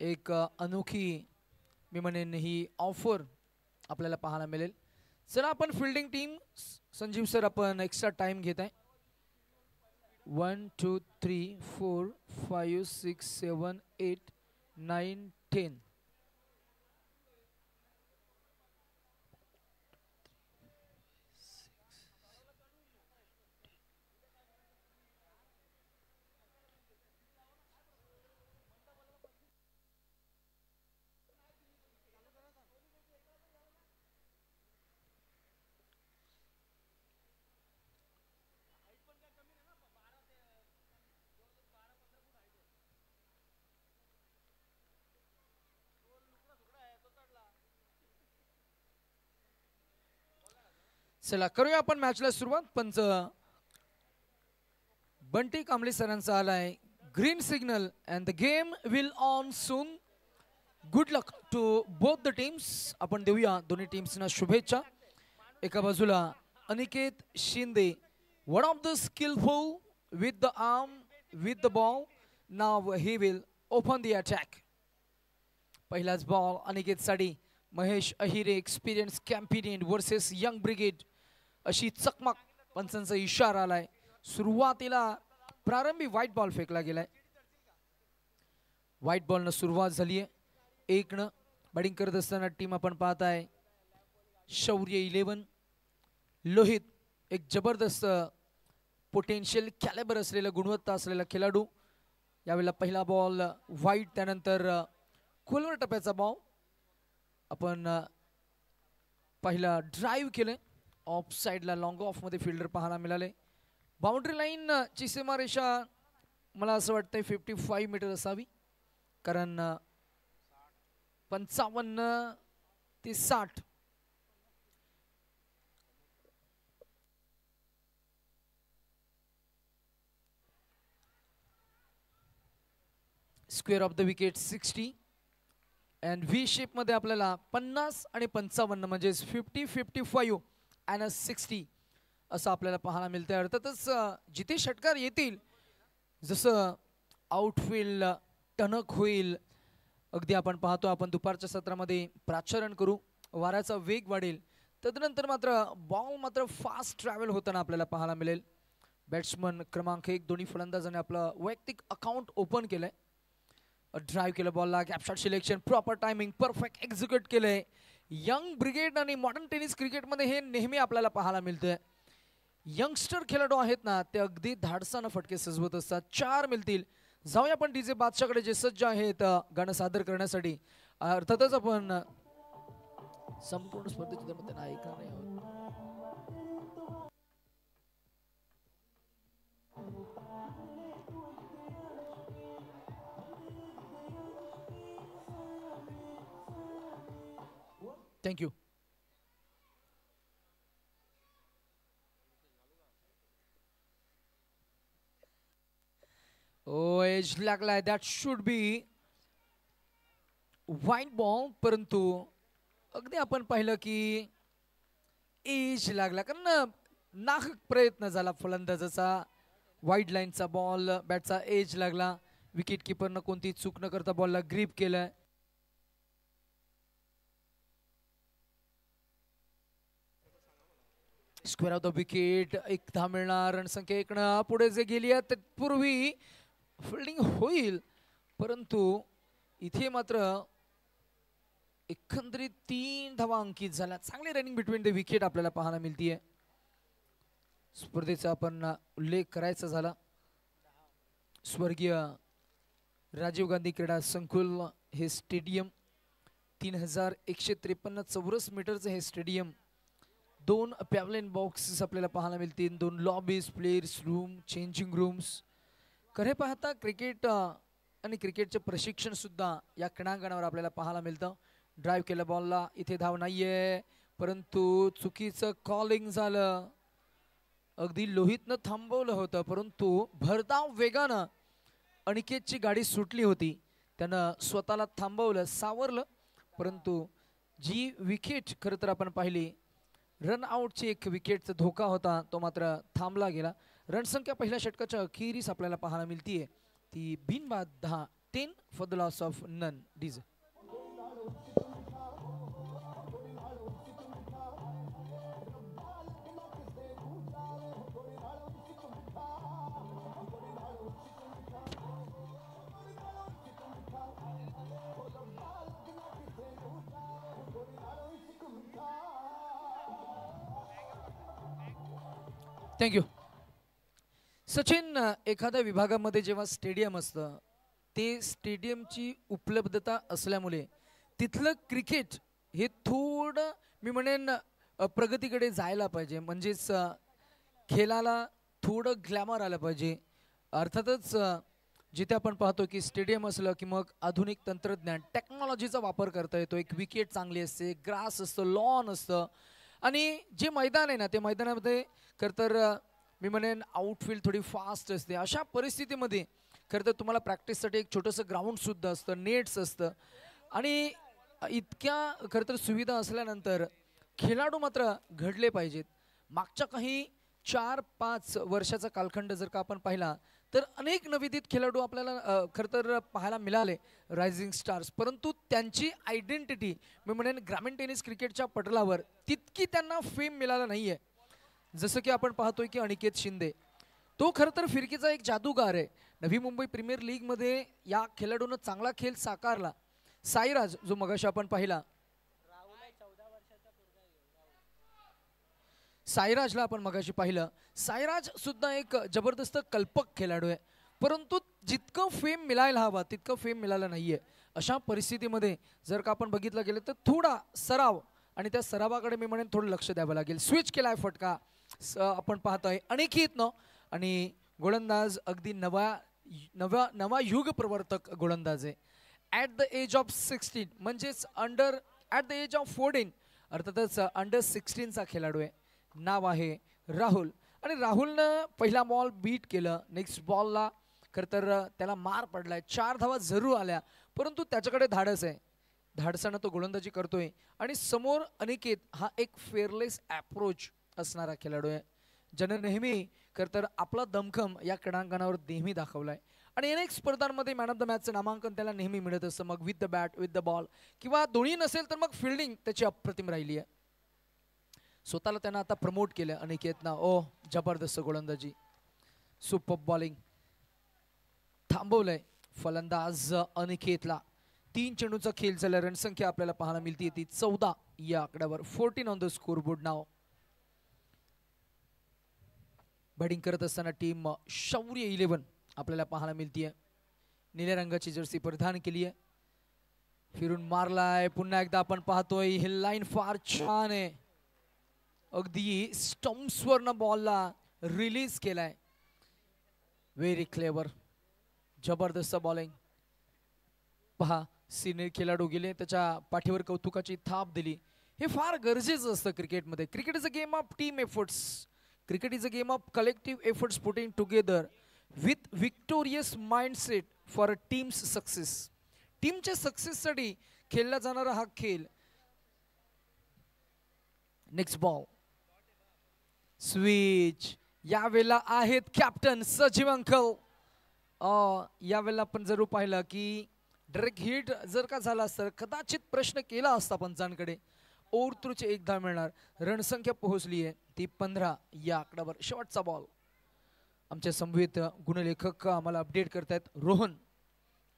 एक अनोखी मी म्हणेन ही ऑफर आपल्याला पाहायला मिळेल. चला आपण फिल्डिंग टीम संजीव सर आपण एक्स्ट्रा टाइम घेत आहे. 1 2 3 4 5 6 7 8 9 10. चला करूया आपण मॅचला सुरुवात. पंच बंटी कांबळे सरांचा आलाय green signal and the game will on soon. Good luck to both the teams. आपण देऊया दोन्ही टीम्सना शुभेच्छा. एका बाजूला Aniket Shinde, one of the skillful with the arm with the ball. Now he will open the attack. पहिलाच बॉल अनिकेत साठी. Mahesh Ahire experience campaigner versus young brigade अशी चकमक. पंचांचा इशारा आलाय. सुरुवातीला प्रारंभी व्हाईट बॉल फेकला गेलाय. व्हाईट बॉल न सुरुवात झाली आहे. 1 न बॅटिंग करत असताना टीम आपण पाहताय शौर्य 11 लोहित, एक जबरदस्त पोटेन्शियल कॅलिबर असलेला गुणवत्ता असलेला खेळाडू. यावेळेला पहिला बॉल व्हाईट, त्यानंतर खोलवर टप्प्याचा बॉल. आपण पहिला ड्राईव्ह केले. ऑफ साइडला लॉंग ऑफ मध्ये फिल्डर पाहायला मिळाले. बाउंड्री लाईन ची सीमारेषा मला असं वाटतंय 55 मीटर असावी, कारण 55 ते 60 square of the wicket 60 and V shape मध्ये आपल्याला 50 आणि 55 म्हणजे 50 55 अँड 60 असं आपल्याला पाहायला मिळतंय. अर्थातच जिथे षटकार येतील जसं आउटफील्ड टणक होईल, अगदी आपण पाहतो आपण दुपारच्या सत्रामध्ये प्राचारण करू, वाऱ्याचा वेग वाढेल, तदनंतर मात्र बॉल मात्र फास्ट ट्रॅव्हल होताना आपल्याला पाहायला मिळेल. बॅट्समन क्रमांक 1 दोन्ही फलंदाजांनी आपलं वैयक्तिक अकाउंट ओपन केलंय. ड्राईव्ह केलं बॉलला, gap shot selection, proper timing, perfect execute केलंय. यंग ब्रिगेड आणि मॉडर्न टेनिस क्रिकेटमध्ये हे नेहमी आपल्याला पाहायला मिळतंय. यंगस्टर खेळाडू आहेत ना, ते अगदी धाडसानं फटके सजवत असतात. 4 मिळतील. जाऊया आपण डीजे बादशाहकडे जे सज्ज आहेत गाणं सादर करण्यासाठी. अर्थातच आपण संपूर्ण स्पर्धेच्या मध्ये ऐकणार नाही आहोत. थँक्यू. एज लागलाय. That should be white ball, परंतु अगदी आपण पाहिलं की एज लागला, कारण नाहक प्रयत्न झाला फलंदाजाचा. वाईड लाईनचा बॉल, बॅटचा एज लागला. विकेट किपरनं कोणती चूक न करता बॉलला ग्रीप केलं. Square of the wicket. 1 धाव मिळणार. रणसंख्या 1 न पुढे जे गेली आहे तत्पूर्वी फिल्डिंग होईल, परंतु इथे मात्र एकंदरीत 3 धावा अंकित झाल्या. चांगली रनिंग बिटवीन द विकेट आपल्याला पाहायला मिळतीये. स्पर्धेचा आपण उल्लेख करायचा झाला, स्वर्गीय राजीव गांधी क्रीडा संकुल हे स्टेडियम 3153 चौरस मीटरचं हे स्टेडियम. 2 पॅव्हलियन बॉक्सेस आपल्याला पाहायला मिळतील, 2 lobbies, players room, changing rooms. खरे पाहता क्रिकेट आणि क्रिकेटचे प्रशिक्षण सुद्धा या क्रीडांगणावर आपल्याला पाहायला मिळतं. ड्राईव्ह केलं बॉलला, इथे धाव नाहीये, परंतु चुकीचं कॉलिंग झालं. अगदी लोहितनं थांबवलं होतं, परंतु भरधाव वेगानं अनिकेतची गाडी सुटली होती. त्यानं स्वतःला थांबवलं, सावरलं, परंतु जी विकेट खरं तर आपण पाहिली रन आउटची एक विकेटचा धोका होता, तो मात्र थांबला गेला. रणसंख्या पहिल्या षटकाच्या अखेरीस आपल्याला पाहायला मिळतीये ती बिनबाद 10 10 for the loss of none. DJ. Thank you. Sachin, एखाद्या विभागामध्ये जेव्हा स्टेडियम असतं ते स्टेडियमची उपलब्धता असल्यामुळे तिथलं क्रिकेट हे थोडं मी म्हणेन प्रगतीकडे जायला पाहिजे. म्हणजेच खेळाला थोडं ग्लॅमर आलं पाहिजे. अर्थातच जिथे आपण पाहतो की स्टेडियम असलं की मग आधुनिक तंत्रज्ञान टेक्नॉलॉजीचा वापर करता येतो. एक विकेट चांगली असते, ग्रास असतं, लॉन असतं आणि जे मैदान आहे ना ते मैदानामध्ये खरं तर मी म्हणेन आउटफील्ड थोडी फास्ट असते. अशा परिस्थितीमध्ये खरं तर तुम्हाला प्रॅक्टिससाठी एक छोटंसं ग्राउंडसुद्धा असतं, नेट्स असतं आणि इतक्या खरं तर सुविधा असल्यानंतर खेळाडू मात्र घडले पाहिजेत. मागच्या काही 4-5 वर्षाचा कालखंड जर का आपण पाहिला तर अनेक नवोदित खेळाडू आपल्याला खरं तर पाहायला मिळाले, रायझिंग स्टार्स. परंतु त्यांची आयडेंटिटी मी म्हणेन ग्रामीण टेनिस क्रिकेटच्या पटलावर तितकी त्यांना फेम मिळाला नाही आहे. जसं की आपण पाहतोय की अनिकेत शिंदे तो खरं तर फिरकीचा एक जादूगार आहे. नवी मुंबई प्रीमियर लीगमध्ये या खेळाडूनं चांगला खेळ साकारला. साईराज जो मगाशी आपण पाहिला, साईराजला आपण मगाशी पाहिलं, साईराज सुद्धा एक जबरदस्त कल्पक खेळाडू आहे. परंतु जितकं फेम मिळायला हवा तितकं फेम मिळालं नाहीये. अशा परिस्थितीमध्ये जर का आपण बघितलं गेलं तर थोडा सराव आणि त्या सरावाकडे मी म्हणेन थोडं लक्ष द्यावं लागेल. स्विच केलाय फटका आपण पाहतोय अनिकेतनं आणि गोलंदाज अगदी नवा युग प्रवर्तक गोलंदाज आहे. ॲट द एज ऑफ 16 म्हणजेच ॲट द एज ऑफ 14 अर्थातच अंडर 16चा खेळाडू आहे. नाव आहे राहुल आणि राहुलनं पहिला बॉल बीट केलं. नेक्स्ट बॉलला खरं तर त्याला मार पडलाय. 4 धावा जरूर आल्या परंतु त्याच्याकडे धाडस आहे. धाडसानं तो गोलंदाजी करतोय आणि समोर अनिकेत हा एक फेअरलेस अप्रोच असणारा खेळाडू आहे ज्यानं नेहमी खरं तर आपला दमखम या क्रीडांगणावर नेहमी दाखवलाय आणि अनेक स्पर्धांमध्ये मॅन ऑफ द मॅचचं नामांकन त्याला नेहमी मिळत असतं. मग with the bat, with the ball किंवा दोन्ही नसेल तर मग फिल्डिंग त्याची अप्रतिम राहिली आहे. स्वतःला त्यानं आता प्रमोट केलं अनिकेतनं. ओ जबरदस्त गोलंदाजी, सुपर बॉलिंग. थांबवलंय फलंदाज अनिकेतला. 3 चेंडूचा खेळ झाला. रणसंख्या आपल्याला पाहायला मिळते ती 14 या आकड्यावर. 14 on the scoreboard now. Batting करत असताना टीम शौर्य 11 आपल्याला पाहायला मिळतीये. निळ्या रंगाची जर्सी परिधान केली आहे. फिरून मारलाय पुन्हा एकदा आपण पाहतोय. ही लाईन फार छान आहे. अगदी स्टम्प्सवरनं बॉलला रिलीज केलाय. व्हेरी क्लेवर, जबरदस्त बॉलिंग. पहा सिनियर खेळाडू गेले, त्याच्या पाठीवर कौतुकाची थाप दिली. हे फार गरजेचं असतं क्रिकेटमध्ये. Cricket is a game of team efforts. Cricket is a game of collective efforts putting together with victorious mindset for a teams success. टीमच्या सक्सेससाठी खेळला जाणारा हा खेळ. Next ball switch. यावेळेला आहेत कॅप्टन सजीव अंकल. यावेळेला आपण जरूर पाहिलं की डायरेक्ट हिट जर का झाला असता कदाचित प्रश्न केला असता पंचांकडे. ओव्हरथ्रूचे 1 धाव मिळणार. रणसंख्या पोहोचली आहे ती 15 या आकड्यावर. शेवटचा बॉल. आमच्या समवेत गुणलेखक आम्हाला अपडेट करतायत रोहन.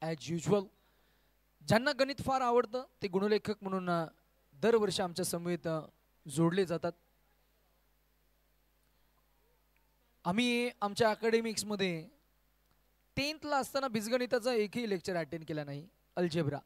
ॲज युजल ज्यांना गणित फार आवडतं ते गुणलेखक म्हणून दरवर्षी आमच्या समवेत जोडले जातात. आम्ही आमच्या अकॅडमिक्समध्ये 10th ला असताना बीजगणिताचा एकही लेक्चर अटेंड केला नाही. अल्जेब्रा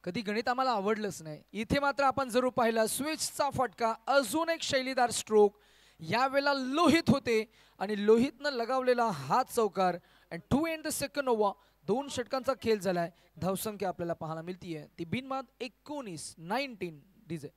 कधी गणित आम्हाला आवडलंच नाही. इथे मात्र आपण जरूर पाहिला स्विचचा फटका. अजून एक शैलीदार स्ट्रोक. यावेळेला लोहित होते आणि लोहितनं लगावलेला हात चौकार. And to end the second over. 2 षटकांचा खेळ झालाय. धावसंख्या आपल्याला पाहायला मिळतीये ती बिनबाद 19 डीजे.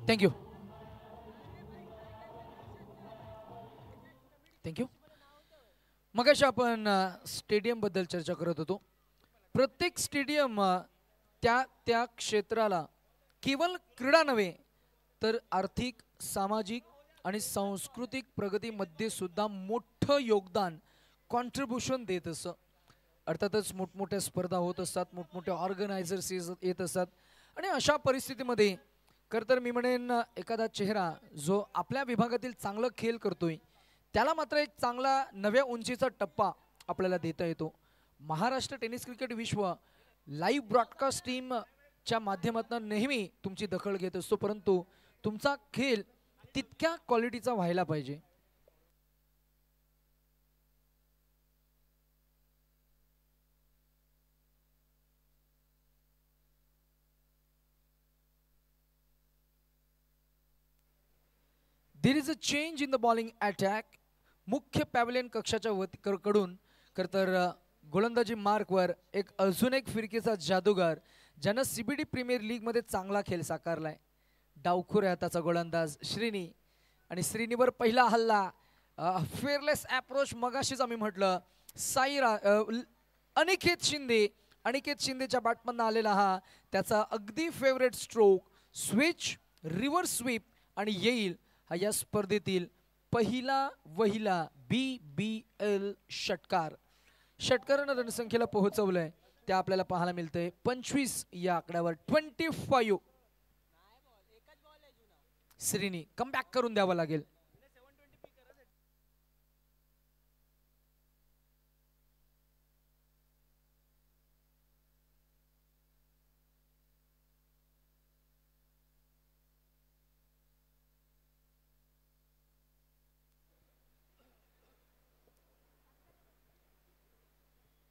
Thank you thank you. मगाशी आपण स्टेडियम बद्दल चर्चा करत होतो. प्रत्येक स्टेडियम त्या त्या क्षेत्राला केवळ क्रीडा नव्हे तर आर्थिक, सामाजिक आणि सांस्कृतिक प्रगतीमध्ये सुद्धा मोठं योगदान कॉन्ट्रीब्युशन देत असतं. अर्थातच मोठमोठ्या स्पर्धा होत असतात, मोठमोठे ऑर्गनायझर्स येत असतात आणि अशा परिस्थितीमध्ये खरं तर मी म्हणेन एखादा चेहरा जो आपल्या विभागातील चांगलं खेळ करतोय त्याला मात्र एक चांगला नव्या उंचीचा टप्पा आपल्याला देता येतो. महाराष्ट्र टेनिस क्रिकेट विश्व लाईव्ह ब्रॉडकास्ट टीमच्या माध्यमातून नेहमी तुमची दखल घेत असतो, परंतु तुमचा खेळ तितक्या क्वालिटीचा व्हायला पाहिजे. There is a change in the bowling attack. मुख्य पॅव्हलियन कक्षाच्या कडून खरं तर गोलंदाजी मार्कवर अजून एक फिरकीचा जादूगार ज्यानं CBD प्रीमियर लीगमध्ये चांगला खेळ साकारलाय. डावखुर हाताचा गोलंदाज श्रीनी आणि श्रीनीवर पहिला हल्ला. फेअरलेस अप्रोच मगाशीच आम्ही म्हटलं. अनिकेत शिंदेच्या बॅटमधनं आलेला हा त्याचा अगदी favourite stroke, switch, reverse sweep आणि येईल हा या स्पर्धेतील वहिला BBL षटकार. षटकारानं रणसंख्येला पोहोचवलंय ते आपल्याला पाहायला मिळतंय 25 या आकड्यावर. 25 श्रीनी कमबॅक करून द्यावं लागेल.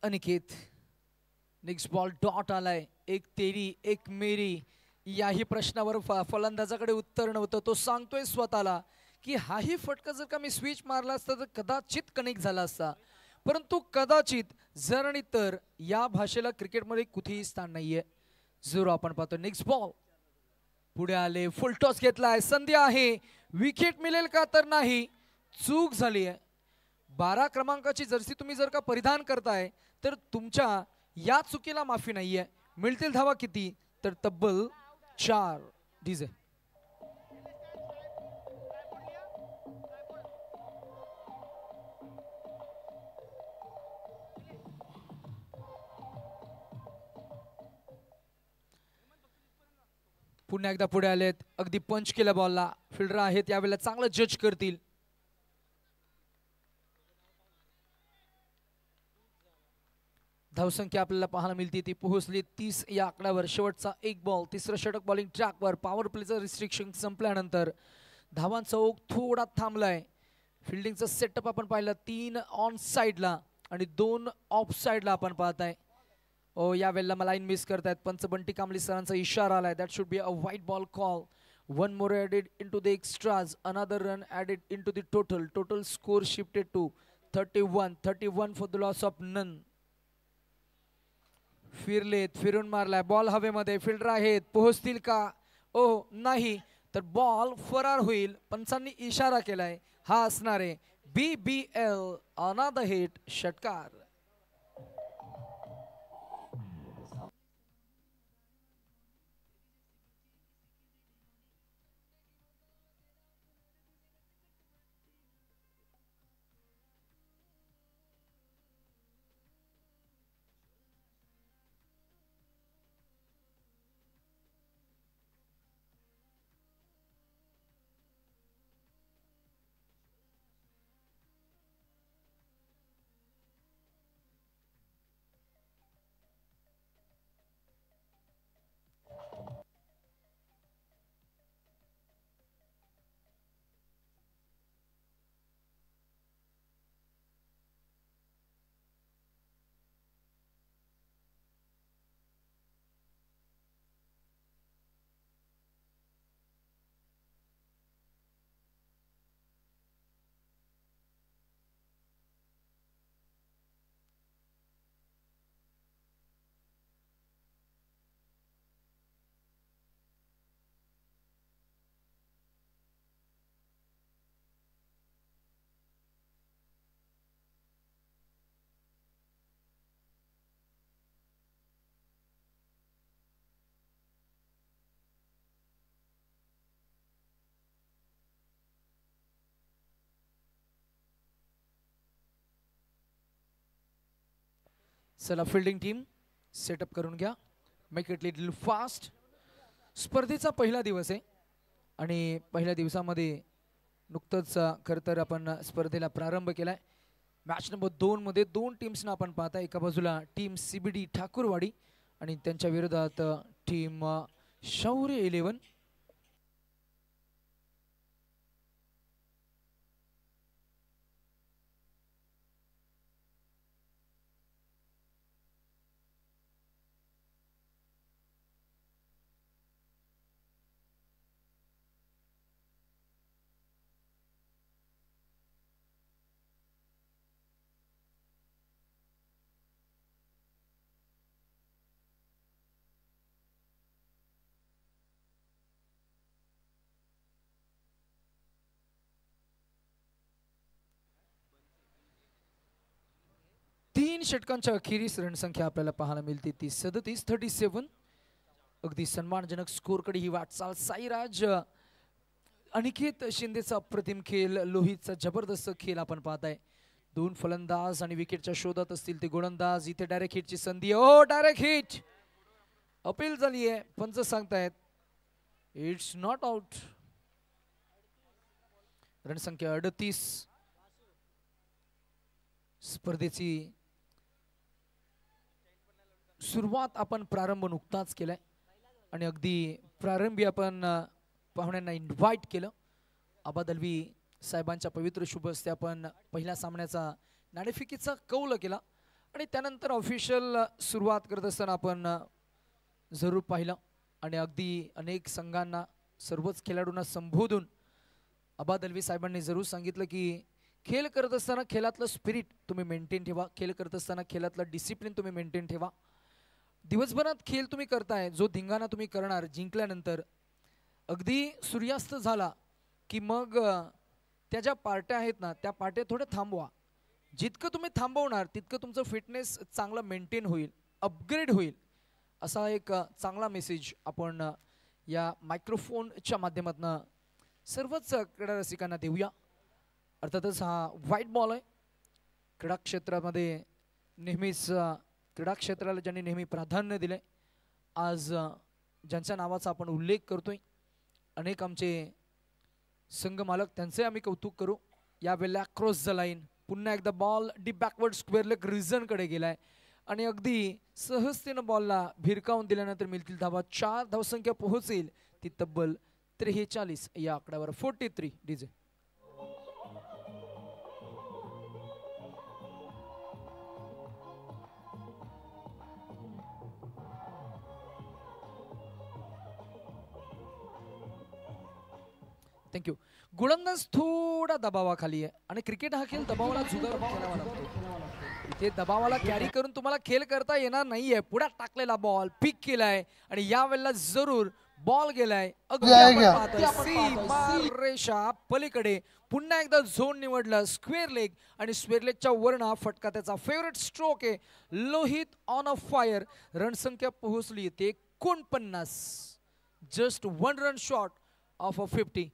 अनिकेत नेक्स्ट बॉल डॉट आलाय. एक तेरी एक मेरी याही प्रश्नावर फलंदाजाकडे उत्तर नव्हतं. तो सांगतोय स्वतःला की हाही फटका जर का मी स्विच मारला असता तर कदाचित कनेक्ट झाला असता, परंतु कदाचित जर आणि तर या भाषेला क्रिकेटमध्ये कुठेही स्थान नाहीये. जरूर आपण पाहतो नेक्स्ट बॉल पुढे आले. फुल टॉस घेतलाय. संधी आहे. विकेट मिळेल का तर नाही. चूक झाली आहे. 12 क्रमांकाची जर्सी तुम्ही जर का परिधान करताय तर तुमच्या या चुकीला माफी नाहीये. मिळतील धावा किती तर तब्बल 4. डीजे पुन्हा एकदा पुढे आलेत. अगदी पंच केल्या बॉलला. फिल्डर आहेत यावेळेला चांगलं जज करतील. धावसंख्या आपल्याला पाहायला मिळते ती पोहोचली 30 या आकड्यावर. शेवटचा एक बॉल. तिसरं षटक बॉलिंग ट्रॅकवर. पॉवर प्लेचं रिस्ट्रिक्शन संपल्यानंतर धावांचा ओघ थोडा थांबलाय. फिल्डिंगचं सेटअप आपण पाहिलं. 3 ऑन साइडला आणि 2 ऑफ साइडला आपण पाहताय. यावेळेला मला लाईन मिस करतायत. पंच बंटी कांबळे सरांचा इशारा आलाय. That should be a white ball call. 1 more added into the extras. Another run added into the total. Total score shifted to 31. 31 for the loss of none. फिरून मारलाय. बॉल हवेमध्ये. फिल्डर आहेत. पोहोचतील का. नाही तर बॉल फरार होईल. पंचांनी इशारा केलाय. हा असणार आहे BBL अनादर हिट षटकार. चला फिल्डिंग टीम सेटअप करून घ्या. Make it little fast. स्पर्धेचा पहिला दिवस आहे आणि पहिल्या दिवसामध्ये नुकतंच खरं तर आपण स्पर्धेला प्रारंभ केलाय. मॅच नंबर 2 मध्ये दोन टीम्सना आपण पाहता. एका बाजूला टीम CBD ठाकूरवाडी आणि त्यांच्या विरोधात टीम शौर्य 11. तीन षटकांच्या अखेरीस रणसंख्या आपल्याला पाहायला मिळते ती 37-37. अगदी सन्मानजनक स्कोरकडे ही वाटचाल. साईराज अनिकेत शिंदेचा अप्रतिम खेळ, लोहितचा जबरदस्त खेळ आपण पाहताय. दोन फलंदाज आणि विकेटच्या शोधात असतील ते गोलंदाज. इथे डायरेक्ट हिटची संधी. ओ डायरेक्ट हिट. अपील झाली आहे, पंच सांगतायत इट्स नॉट आउट. रणसंख्या 38. स्पर्धेची सुरुवात आपण प्रारंभ नुकताच केलाय आणि अगदी प्रारंभी आपण पाहुण्यांना इन्व्हाइट केलं. आबा दलवी साहेबांच्या पवित्र शुभ हस्ते आपण पहिल्या सामन्याचा नाणेफेकीचा कौल केला आणि त्यानंतर ऑफिशियल सुरुवात करत असताना आपण जरूर पाहिलं आणि अगदी अनेक संघांना सर्वच खेळाडूंना संबोधून आबा दलवी साहेबांनी जरूर सांगितलं की खेळ करत असताना खेळातलं स्पिरिट तुम्ही मेंटेन ठेवा. खेळ करत असताना खेळातलं डिसिप्लिन तुम्ही मेंटेन ठेवा. दिवसभरात खेळ तुम्ही करताय, जो धिंगाणा तुम्ही करणार जिंकल्यानंतर, अगदी सूर्यास्त झाला की मग त्या ज्या पार्ट्या आहेत ना त्या पार्ट्या थोड्या थांबवा. जितकं तुम्ही थांबवणार तितकं तुमचं फिटनेस चांगलं मेंटेन होईल, अपग्रेड होईल. असा एक चांगला मेसेज आपण या मायक्रोफोनच्या माध्यमातून सर्वच क्रीडा रसिकांना देऊया. अर्थातच हा व्हाईट बॉल आहे. क्रीडा क्षेत्रामध्ये नेहमीच क्रीडा क्षेत्राला ज्यांनी नेहमी प्राधान्य दिले, आज ज्यांच्या नावाचा आपण उल्लेख करतोय, अनेक आमचे संघ मालक, त्यांचे आम्ही कौतुक करू. यावेळेला क्रॉस द लाईन, पुन्हा एकदा ball deep backward square leg रिझनकडे गेलाय आणि अगदी सहजतेनं बॉलला भिरकावून दिल्यानंतर मिळतील धावा. 4 धावसंख्या पोहोचेल ती तब्बल 43 या आकड्यावर. 43 डीजे. थँक्यू. गोलंदाज थोडा दबावाखाली आहे आणि क्रिकेट हा खेळ दबावाला झुगारून खेळावा लागतो. इथे दबावाला कॅरी करून तुम्हाला खेळ करता येणार नाहीये. पुढे टाकलेला बॉल पिक केलाय आणि या वेळेला जरूर बॉल गेलाय रेषा पलीकडे. पुन्हा एकदा झोन निवडला, स्क्वेअर लेग आणि स्क्वेअर लेगच्या वरन हा फटका त्याचा फेवरेट स्ट्रोक आहे. Lohit on a fire. रणसंख्या पोहोचली ते 49. Just 1 run short of a 50.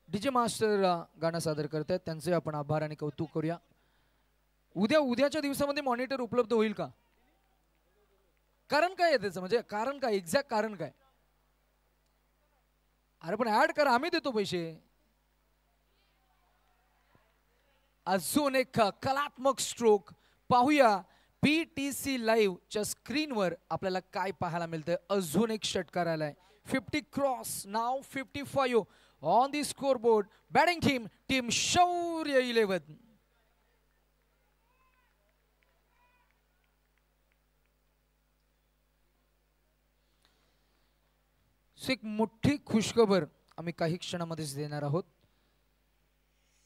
DJ master गाणं सादर करतायत, त्यांचे आपण आभार आणि कौतुक करूया. उद्याच्या दिवसामध्ये मॉनिटर उपलब्ध होईल का? कारण काय आहे त्याचं, म्हणजे कारण काय, एक्झॅक्ट कारण काय? अरे पण ऍड करा, आम्ही देतो पैसे. अजून एक कलात्मक स्ट्रोक पाहूया. PTC लाईव्हच्या स्क्रीनवर आपल्याला काय पाहायला मिळतंय. अजून एक षटकार आलाय. 50 cross, now 55 on the scoreboard. Batting team, team शौर्य 11. एक मोठी खुशखबर आम्ही काही क्षणामध्येच देणार आहोत.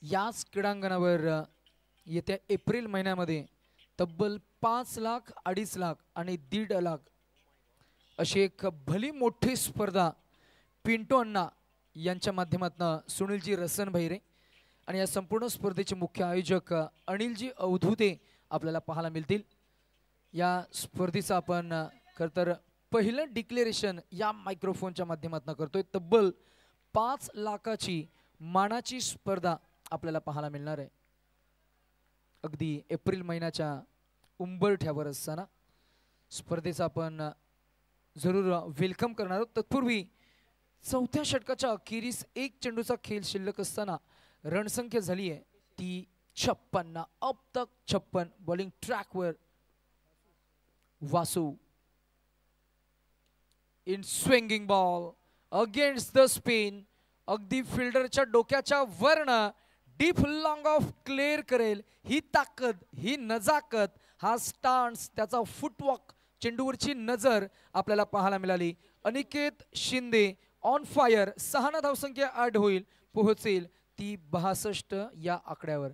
याच क्रीडांगणावर येत्या एप्रिल महिन्यामध्ये तब्बल 5 लाख, 2.5 लाख आणि 1.5 लाख अशी एक भली मोठी स्पर्धा पिंटो अण्णा यांच्या माध्यमातून सुनीलजी रसन भैरे आणि या संपूर्ण स्पर्धेचे मुख्य आयोजक अनिलजी अवधूते आपल्याला पाहायला मिळतील। या स्पर्धेचं आपण खरतर पहिलं डिक्लेरेशन या मायक्रोफोनच्या माध्यमातून करतोय। तब्बल 5 लाखाची मानाची स्पर्धा आपल्याला पाहायला मिळणार आहे। अगदी एप्रिल महिन्याच्या उंबरठ्यावर असताना स्पर्धेचा आपण जरूर वेलकम करणार आहोत। तत्पूर्वी चौथ्या षटकाच्या अखेरीस एक चेंडूचा खेळ शिल्लक असताना रणसंख्या झाली आहे ती 56। अब तक 56 बॉलिंग ट्रॅकवर Vasu in swinging ball against the spin. अगदी फिल्डरच्या डोक्याच्या वरन डीप लॉंग ऑफ क्लिअर करेल ही ताकद ही नजाकत हा स्टान्स त्याचा फुटवॉक चेंडूवरची नजर आपल्याला पाहायला मिळाली। अनिकेत शिंदे ऑन फायर 6 धावसंख्या ऍड होईल पोहोचेल ती 62 या आकड्यावर।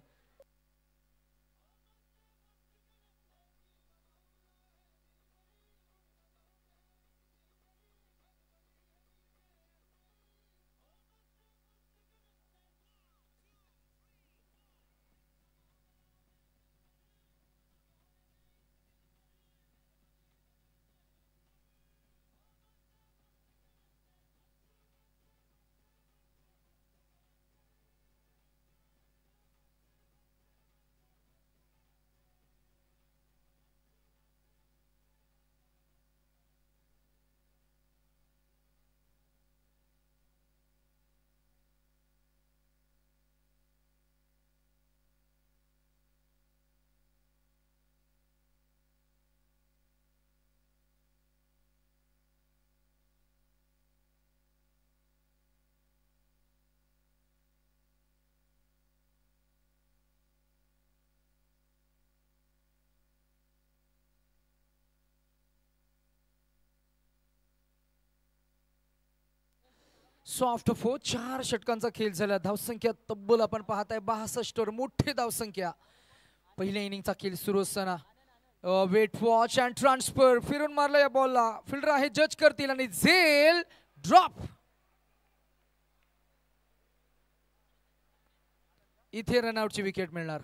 सॉफ्ट फोर 4 षटकांचा खेळ झाला। धावसंख्या तब्बल आपण पाहताय 62 वर मोठी धावसंख्या। पहिल्या इनिंगचा खेळ सुरू असताना वेट वॉच अँड ट्रान्सफर फिरून मारला या बॉलला फिल्डर आहे जज करतील आणि झेल ड्रॉप। इथे रनआउटची विकेट मिळणार।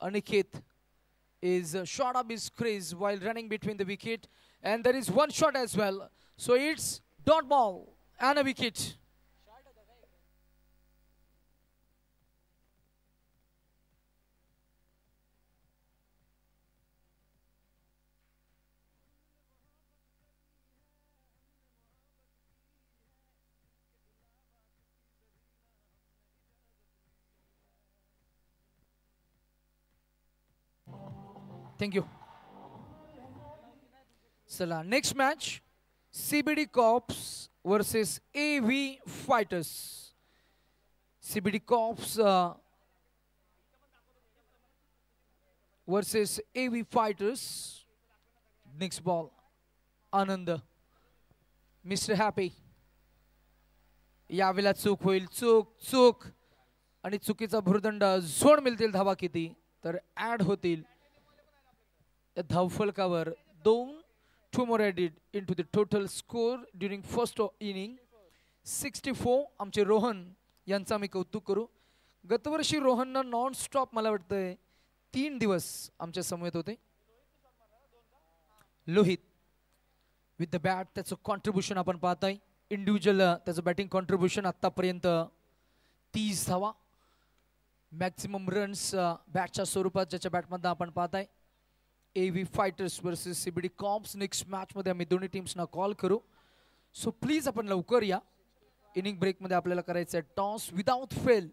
Aniket is shot up his crease while running between the wicket and there is one shot as well, so it's dot ball and a wicket. Thank you. चला next match CBD Corps versus AV Fighters. CBD Corps versus AV Fighters. Next ball आनंद mister happy. यावेळेला चूक होईल चूक आणि चुकीचा भुर्दंड झोड मिळतील धावा किती तर ऍड होतील धावफलकावर 2 more added into the total score during first inning 64। आमचे रोहन यांचा मी कौतुक करू। गतवर्षी रोहननं नॉन स्टॉप मला वाटतंय 3 दिवस आमच्या समवेत होते। लोहित विथ द बॅट त्याचं कॉन्ट्रीब्युशन आपण पाहताय। इंडिव्हिज्युअल त्याचं बॅटिंग कॉन्ट्रीब्युशन आतापर्यंत 30 धावा मॅक्सिमम रन्स बॅटच्या स्वरूपात ज्याच्या बॅटमधून आपण पाहताय। AV Fighters versus CBD Corps next match मध्ये आम्ही दोन्ही टीम्सना कॉल करू। सो प्लीज आपण लवकर या। इनिंग ब्रेक मध्ये आपल्याला करायचं आहे टॉस विदाउट फेल।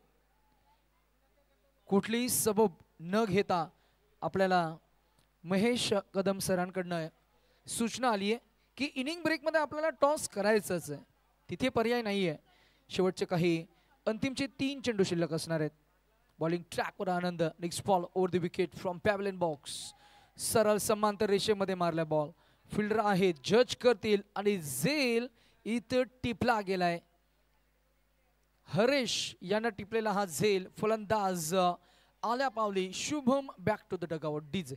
कुठलीही सबब न घेता आपल्याला महेश कदम सरांकडनं सूचना आली आहे की इनिंग ब्रेक मध्ये आपल्याला टॉस करायचंच आहे, तिथे पर्याय नाही आहे। शेवटचे काही अंतिमचे 3 चेंडू शिल्लक असणार आहेत। बॉलिंग ट्रॅकवर Anand next ball over the wicket from pavilion box. सरळ समांतर रेषेमध्ये मारला बॉल फिल्डर आहे जज करतील आणि झेल इथं टिपला गेलाय। हरेश यांना टिपलेला हा झेल फलंदाज आल्या पावली Shubham back to the dugout DJ.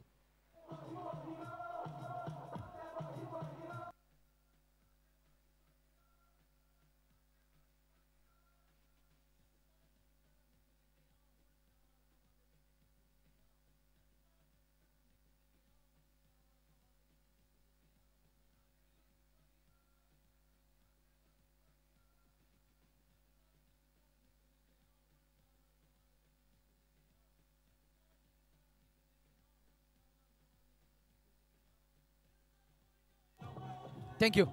Thank you.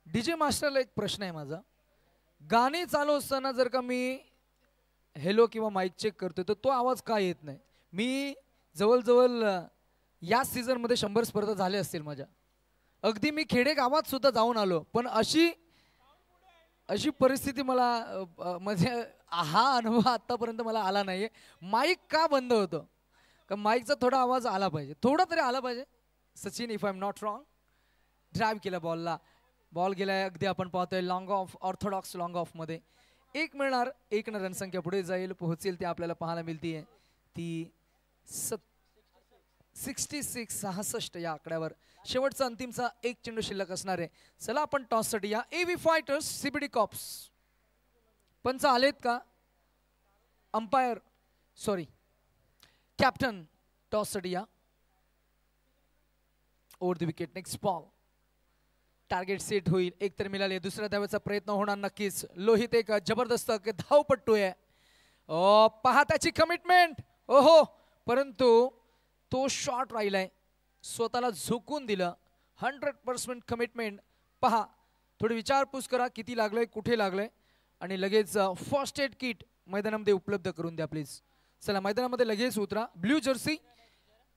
DJ मास्टरला एक प्रश्न आहे माझा. गाणे चालू असताना जर का मी हेलो किंवा माईक चेक करतोय तर तो आवाज का येत नाही? मी जवळजवळ या सीझनमध्ये 100 स्पर्धा झाल्या असतील माझ्या. अगदी मी खेडे गावात सुद्धा जाऊन आलो, पण अशी परिस्थिती मला म्हणजे हा अनुभव आतापर्यंत मला आला नाहीये. माईक का बंद होतं? का माईकचा थोडा आवाज आला पाहिजे, थोडा तरी आला पाहिजे. Sachin, if I am not wrong, drive केला बॉलला. बॉल गेलाय अगदी आपण पाहतोय long of, Orthodox long of मध्ये. एक मिळणार, एक न रणसंख्या पुढे जाईल, पोहोचेल ते आपल्याला पाहायला मिळतीये. ती 66 या आकड्यावर शेवटचा अंतिमचा एक चेंडू शिल्लक असणार आहे. चला आपण टॉससाठी या. एव्ही फायटर्स सीबीडी कॉप्स. पंच आलेत का? अंपायर सॉरी कॅप्टन टॉससाठी या. Over the wicket, next ball. Target set होईल, एक तर मिळाले. दुसऱ्या धावेचा प्रयत्न होणार नक्कीच. लोहित एक जबरदस्त धावपट्टू आहे. पहा त्याची कमिटमेंट. ओहो, परंतु तो शॉट राहिलाय, स्वतःला झोकून दिलं. 100% कमिटमेंट. पहा, थोडी विचारपूस करा किती लागलंय, कुठे लागलंय, आणि लगेच फर्स्ट एड किट मैदानामध्ये उपलब्ध करून द्या प्लीज. चला मैदानामध्ये लगेच उतरा. ब्ल्यू जर्सी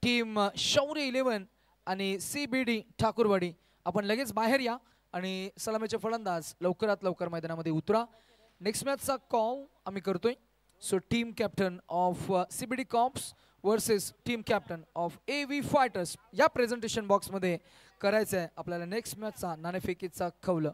टीम शौर्य 11 आणि सीबीडी ठाकूरवाडी, आपण लगेच बाहेर या आणि सलामीचे फलंदाज लवकरात लवकर मैदानामध्ये उतरा. नेक्स्ट मॅचचा कॉल आम्ही करतोय. So team captain of CBD cops versus team captain of AV fighters या प्रेझेंटेशन बॉक्समध्ये करायचं आहे आपल्याला नेक्स्ट मॅचचा नाणेफेकीचा कौल.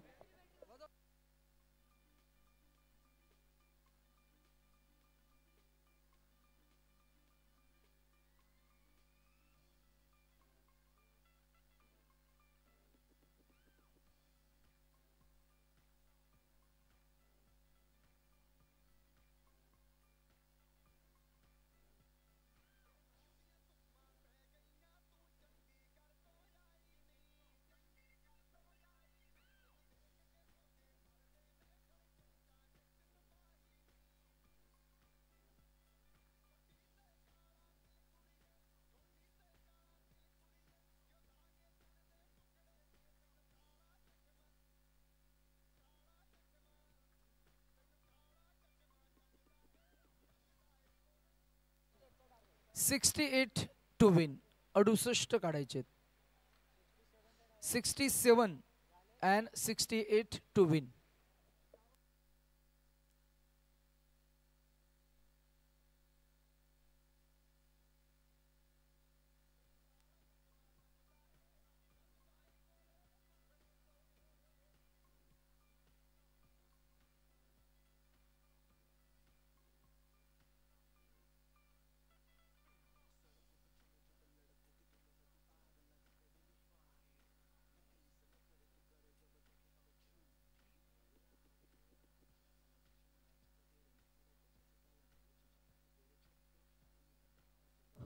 $68 to win. 68 काढायचे. 67 and 68 to win.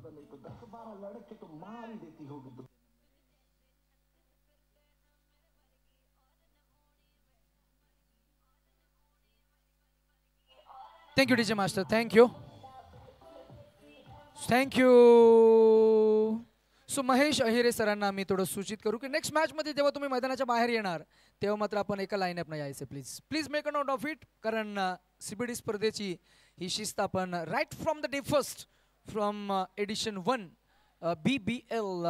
नहीं तो 10-12 लड़के तो मार ही देती होगी. Thank you DJ master, thank you. So Mahesh Ahire सरांना मी थोडं सूचित करू की नेक्स्ट मॅच मध्ये जेव्हा तुम्ही मैदानाच्या बाहेर येणार तेव्हा मात्र आपण एका लाईनअप न यायचे please. Please make a note of it. कारण सीबीडी स्पर्धेची ही शिस्त आपण right from the day first from edition 1 BBL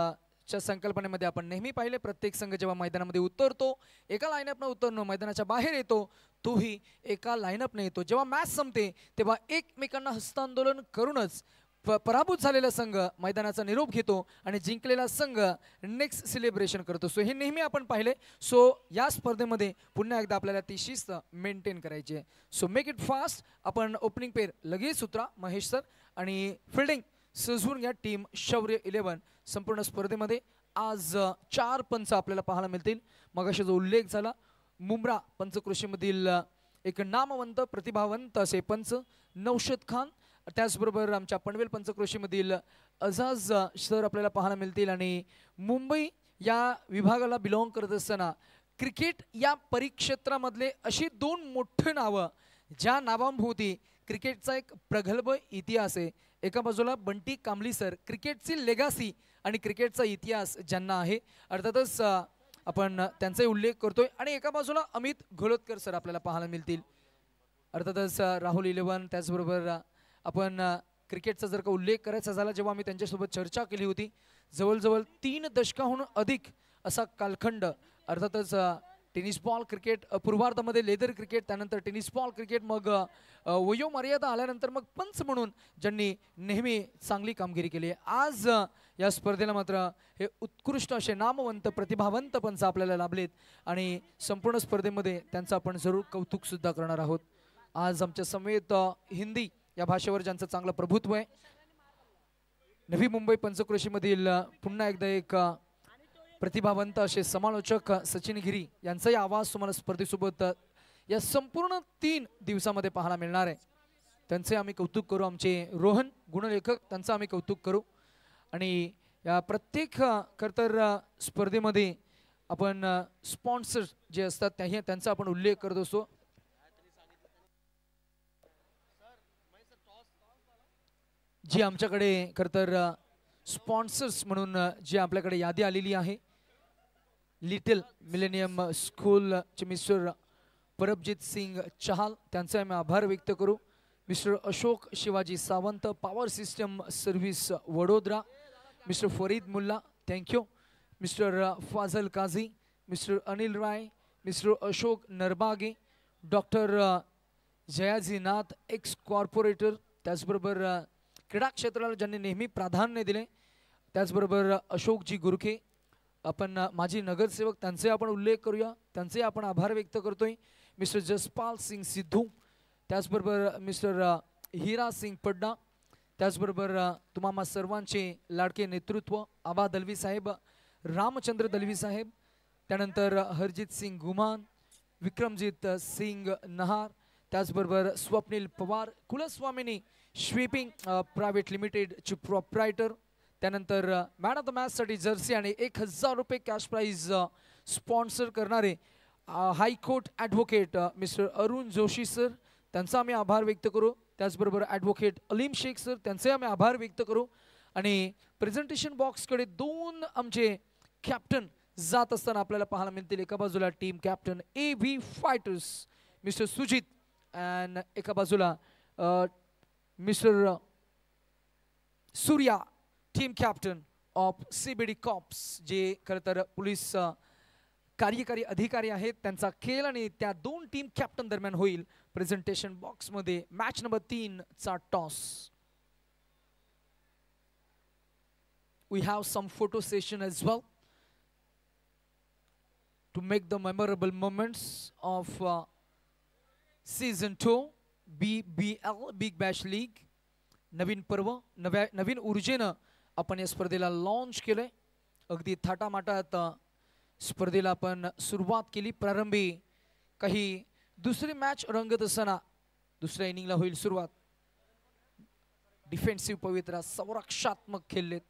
च्या संकल्पनेमध्ये आपण नेहमी पाहिले. प्रत्येक संघ जेव्हा मैदानामध्ये उतरतो एका लाईनअपनं उतरणं, मैदानाच्या बाहेर येतो तोही एका लाईनअपने येतो. जेव्हा मॅच संपते तेव्हा एकमेकांना हस्तांदोलन करूनच पराभूत झालेला संघ मैदानाचा निरोप घेतो आणि जिंकलेला संघ नेक्स्ट सेलिब्रेशन करतो. सो हे नेहमी आपण पाहिले. सो या स्पर्धेमध्ये पुन्हा एकदा आपल्याला ती शिस्त मेंटेन करायची आहे. So make it fast. आपण ओपनिंग पेअर लगेच उतरा महेश सर, आणि फिल्डिंग सजवून घ्या टीम शौर्य 11. संपूर्ण स्पर्धेमध्ये आज 4 पंच आपल्याला पाहायला मिळतील. मगाशी जो उल्लेख झाला मुंब्रा पंचकृषीमधील एक नामवंत प्रतिभावंत असे पंच नौशद खान त्याचबरोबर आमच्या पनवेल पंचक्रोशीमधील अजाज सर आपल्याला पाहायला मिळतील आणि मुंबई या विभागाला बिलॉंग करत असताना क्रिकेट या परिक्षेत्रामधले अशी दोन मोठी नावं ज्या नावांभोवती क्रिकेटचा एक प्रगल्भ इतिहास आहे. एका बाजूला बंटी कांबली सर, क्रिकेटची लेगासी आणि क्रिकेटचा इतिहास ज्यांना आहे, अर्थातच आपण त्यांचाही उल्लेख करतोय. आणि एका बाजूला अमित घोलतकर सर आपल्याला पाहायला मिळतील, अर्थातच राहुल इलेव्हन. त्याचबरोबर आपण क्रिकेटचा जर का उल्लेख करायचा झाला, जेव्हा आम्ही त्यांच्यासोबत चर्चा केली होती, जवळजवळ 3 दशकाहून अधिक असा कालखंड, अर्थातच टेनिस बॉल क्रिकेट पूर्वार्धामध्ये लेदर क्रिकेट, त्यानंतर टेनिस बॉल क्रिकेट, मग वयोमर्यादा आल्यानंतर मग पंच म्हणून ज्यांनी नेहमी चांगली कामगिरी केली आहे. आज या स्पर्धेला मात्र हे उत्कृष्ट असे नामवंत प्रतिभावंत पंच आपल्याला लाभलेत आणि संपूर्ण स्पर्धेमध्ये त्यांचं आपण जरूर कौतुक सुद्धा करणार आहोत. आज आमच्या समेत हिंदी या भाषेवर ज्यांचं चांगलं प्रभुत्व आहे, नवी मुंबई पंचक्रोशीमधील पुन्हा एकदा एक प्रतिभावंत असे समालोचक सचिन गिरी यांचाही आवाज तुम्हाला स्पर्धेसोबत या संपूर्ण 3 दिवसामध्ये पाहायला मिळणार आहे. त्यांचे आम्ही कौतुक करू. आमचे रोहन गुणलेखक, त्यांचं आम्ही कौतुक करू. आणि या प्रत्येक खरंतर स्पर्धेमध्ये आपण स्पॉन्सर जे असतात त्यांचा आपण उल्लेख करत असतो. जी आमच्याकडे खरंतर स्पॉन्सर्स म्हणून जी आपल्याकडे यादी आलेली आहे, लिटिल मिलेनियम स्कूल चे मिस्टर परबजीत सिंग चहाल, त्यांचे आम्ही आभार व्यक्त करू. Mister Ashok Shivaji Sawant, power system service Vadodara, mister Farid Mulla, thank you. Mister Fazal Kazi, mister Anil Rai, mister Ashok Narbage, doctor Jayajinath, ex corporator, त्याचबरोबर क्रीडा क्षेत्राला ज्यांनी नेहमी प्राधान्य दिले, त्याचबरोबर अशोकजी गुरखे, आपण माजी नगरसेवक, त्यांचे आपण उल्लेख करूया, त्यांचे आपण आभार व्यक्त करतोय. मिस्टर जसपाल सिंग सिद्धू, त्याचबरोबर मिस्टर हिरा सिंग पड्डा, त्याचबरोबर तुम्हा सर्वांचे लाडके नेतृत्व आबा दलवी साहेब, रामचंद्र दलवी साहेब, त्यानंतर हरजित सिंग गुमान, विक्रमजीत सिंग नहार, त्याचबरोबर स्वप्नील पवार, कुलस्वामिनी स्वीपिंग प्रायव्हेट लिमिटेडचे प्रोप्रायटर, त्यानंतर मॅन ऑफ द मॅचसाठी जर्सी आणि 1000 रुपये कॅश प्राईज स्पॉन्सर करणारे high court advocate mister Arun Joshi sir, त्यांचा आम्ही आभार व्यक्त करू. त्याचबरोबर ॲडव्होकेट अलीम शेख सर, त्यांचे आम्ही आभार व्यक्त करू. आणि प्रेझेंटेशन बॉक्सकडे 2 आमचे कॅप्टन जात असताना आपल्याला पाहायला मिळतील. एका बाजूला team captain AV fighters mister Sujit, and एका बाजूला mister Surya, team captain of CBD cops, जे खरं तर पोलीस कार्यकारी अधिकारी आहेत, त्यांचा खेळ आणि त्या 2 टीम कॅप्टन दरम्यान होईल. प्रेझेंटेशन बॉक्समध्ये मॅच नंबर 3 चा toss. We have some photo session as well to make the memorable moments of season 2 BBL Big Bash League. नवीन पर्व, नवीन ऊर्जेनं आपण या स्पर्धेला लॉन्च केलंय. अगदी थाटामाटात स्पर्धेला आपण सुरुवात केली. प्रारंभी काही दुसरी मॅच रंगत असताना दुसऱ्या इनिंगला होईल सुरुवात. डिफेन्सिव्ह पवित्रा संरक्षात्मक खेळलेत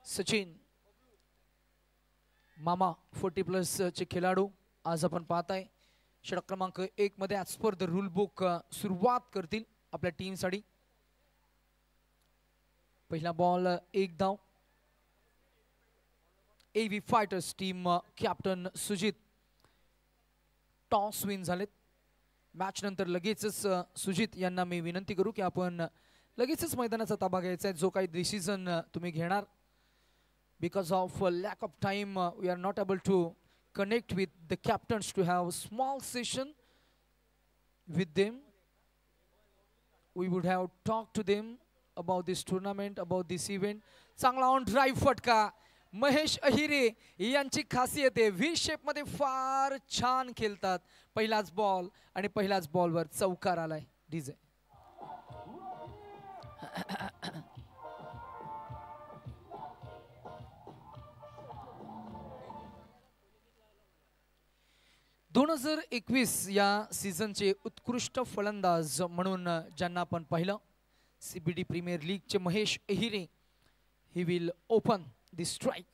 सचिन मामा 40+ चे खेळाडू आज आपण पाहताय. षटक क्रमांक 1 मध्ये as per the rule book सुरुवात करतील आपल्या टीमसाठी. पहिला बॉल 1 धाव. AV fighters team captain Sujit toss win झालेत. मॅच नंतर लगेचच सुजित यांना मी विनंती करू की आपण लगेचच मैदानाचा ताबा घ्यायचा आहे. जो काही डिसिजन तुम्ही घेणार, because of lack of time we are not able to connect with the captains to have a small session with them. We would have talked to them about this tournament, about this event. चांगला on drive फटका महेश अहिरे यांची खासियत आहे. V shape मध्ये फार छान खेळतात. पहिलाच बॉल आणि पहिल्याच बॉलवर चौकार आलाय. डीजे (2021) या सीझनचे उत्कृष्ट फलंदाज म्हणून ज्यांना आपण पाहिलं CBD प्रीमियर लीगचे Mahesh Ahire. He will open the strike.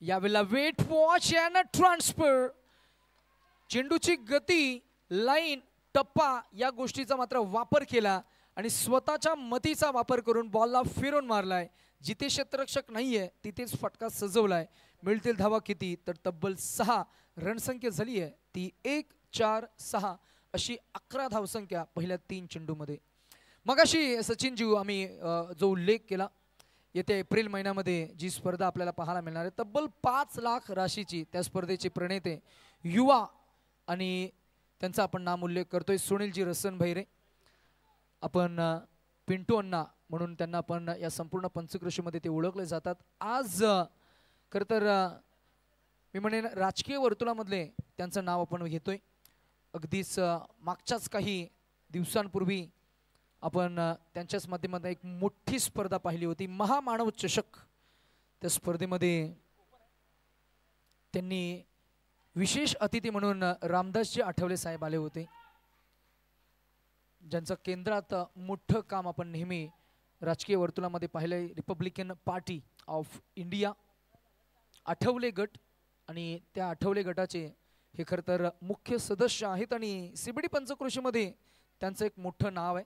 यावेळेला वेट वॉच अँड ट्रान्सफर. चेंडूची गती, लाईन, टप्पा या गोष्टीचा मात्र वापर केला आणि स्वतःच्या मतीचा वापर करून बॉलला फिरून मारलाय. जिथे क्षेत्ररक्षक नाहीये तिथेच फटका सजवलाय. मिळतील धावा किती तर तब्बल 6 रणसंख्या झाली आहे ती 1-4-6 अशी 11 धावसंख्या पहिल्या 3 चेंडूमध्ये. मगाशी सचिनजी आम्ही जो उल्लेख केला येत्या एप्रिल महिन्यामध्ये जी स्पर्धा आपल्याला पाहायला मिळणार आहे तब्बल 5 लाख राशीची त्या स्पर्धेचे प्रणेते युवा आणि त्यांचा आपण नाम उल्लेख करतोय सुनीलजी रसन भैरे. आपण पिंटू अण्णा म्हणून त्यांना आपण या संपूर्ण पंचक्रोशीमध्ये ते ओळखले जातात. आज खरं तर मी म्हणेन राजकीय वर्तुळामधले त्यांचं नाव आपण घेतोय. अगदीच मागच्याच काही दिवसांपूर्वी आपण त्यांच्याच माध्यमातून एक मोठी स्पर्धा पाहिली होती महामानव चषक. त्या स्पर्धेमध्ये त्यांनी विशेष अतिथी म्हणून रामदासजी आठवले साहेब आले होते, ज्यांचं केंद्रात मोठं काम आपण नेहमी राजकीय वर्तुळामध्ये पाहिलंय. Republican party of India Athawale गट आणि त्या आठवले गटाचे हे खरं तर मुख्य सदस्य आहेत आणि CBD पंचक्रोशीमध्ये त्यांचं एक मोठं नाव आहे.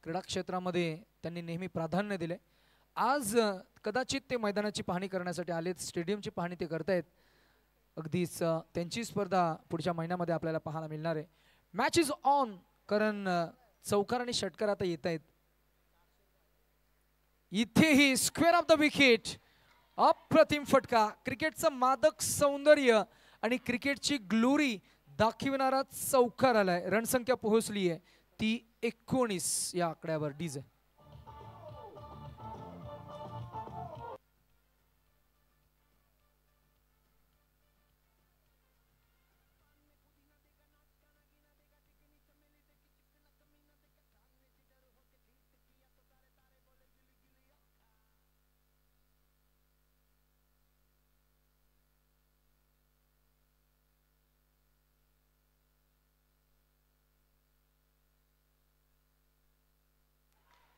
क्रीडा क्षेत्रामध्ये त्यांनी नेहमी प्राधान्य दिले. आज कदाचित ते मैदानाची पाहणी करण्यासाठी आलेत, स्टेडियमची पाहणी ते करतायत. अगदीच त्यांची स्पर्धा पुढच्या महिन्यामध्ये आपल्याला पाहायला मिळणार आहे. मॅच इज ऑन कारण चौकार आणि षटकार आता येत आहेत. इथेही स्क्वेअर ऑफ द विकेट. अप्रतिम फटका. क्रिकेटचं मादक सौंदर्य आणि क्रिकेटची ग्लोरी दाखविणारा चौकार आलाय. रणसंख्या पोहोचली आहे ती 19 या आकड्यावर. DJ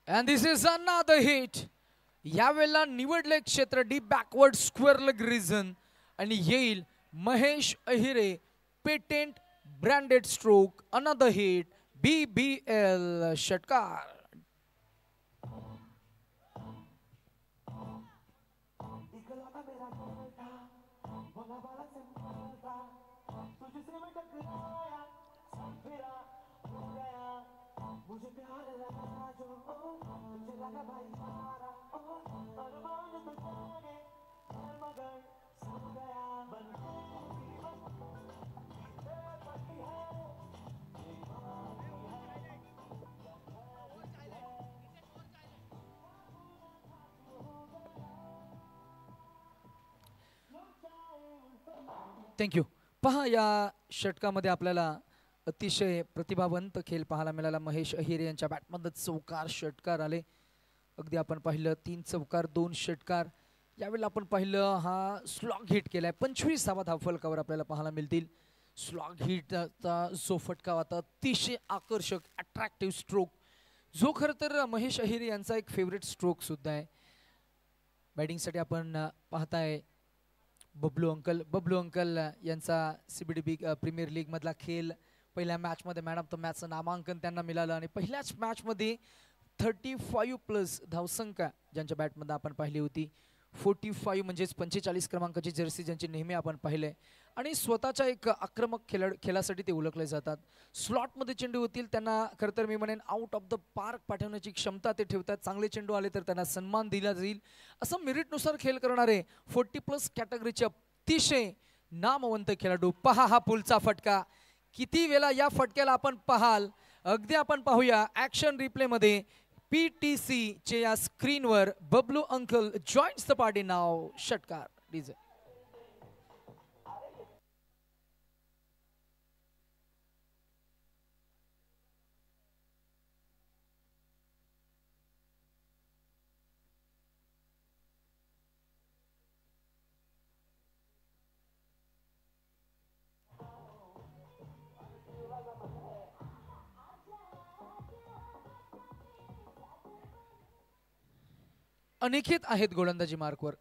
and this is another hit. यावेळेला निवडले क्षेत्र deep backward square leg region आणि येईल Mahesh Ahire patent branded stroke. Another hit. BBL षटकार. थँक्यू. पहा या षटकामध्ये आपल्याला अतिशय प्रतिभावंत खेळ पाहायला मिळाला. महेश अहिरे यांच्या बॅटमध्ये चौकार षटकार आले. अगदी आपण पाहिलं 3 चौकार 2 षटकार. यावेळेला आपण पाहिलं हा स्लॉग हिट केलाय. 25 धावा धावफलकावर आपल्याला पाहायला मिळतील. स्लॉग हिटचा जो फटका होता अतिशय आकर्षक अट्रॅक्टिव्ह स्ट्रोक जो खरं तर महेश अहिरे यांचा एक फेवरेट स्ट्रोक सुद्धा आहे. बॅटिंगसाठी आपण पाहताय बबलू अंकल यांचा CBD प्रीमियर लीग मधला खेळ. पहिल्या मॅचमध्ये मॅन ऑफ द मॅचचं नामांकन त्यांना मिळालं आणि पहिल्याच मॅचमध्ये 35+ धावसंख्या ज्यांच्या बॅटमध्ये आपण पाहिली होती. 45 म्हणजेच 45 क्रमांकाची जर्सी ज्यांची नेहमी आपण पाहिले आणि स्वतःच्या एक आक्रमक खेळासाठी ते ओळखले जातात. स्लॉटमध्ये चेंडू होतील त्यांना खरं तर मी म्हणेन आउट ऑफ द पार्क पाठवण्याची क्षमता ते ठेवतात. चांगले चेंडू आले तर त्यांना सन्मान दिला जाईल असं मेरिटनुसार खेळ करणारे 40+ कॅटेगरीचे अतिशय नामवंत खेळाडू. पहा हा पुलचा फटका. किती वेळा या फटक्याला आपण पाहाल. अगदी आपण पाहूया ॲक्शन रिप्लेमध्ये PTC चे या स्क्रीनवर Bablu uncle joins the party नाव. षटकार. डीजे अनिकेत आहेत गोलंदाजी मार्कवर.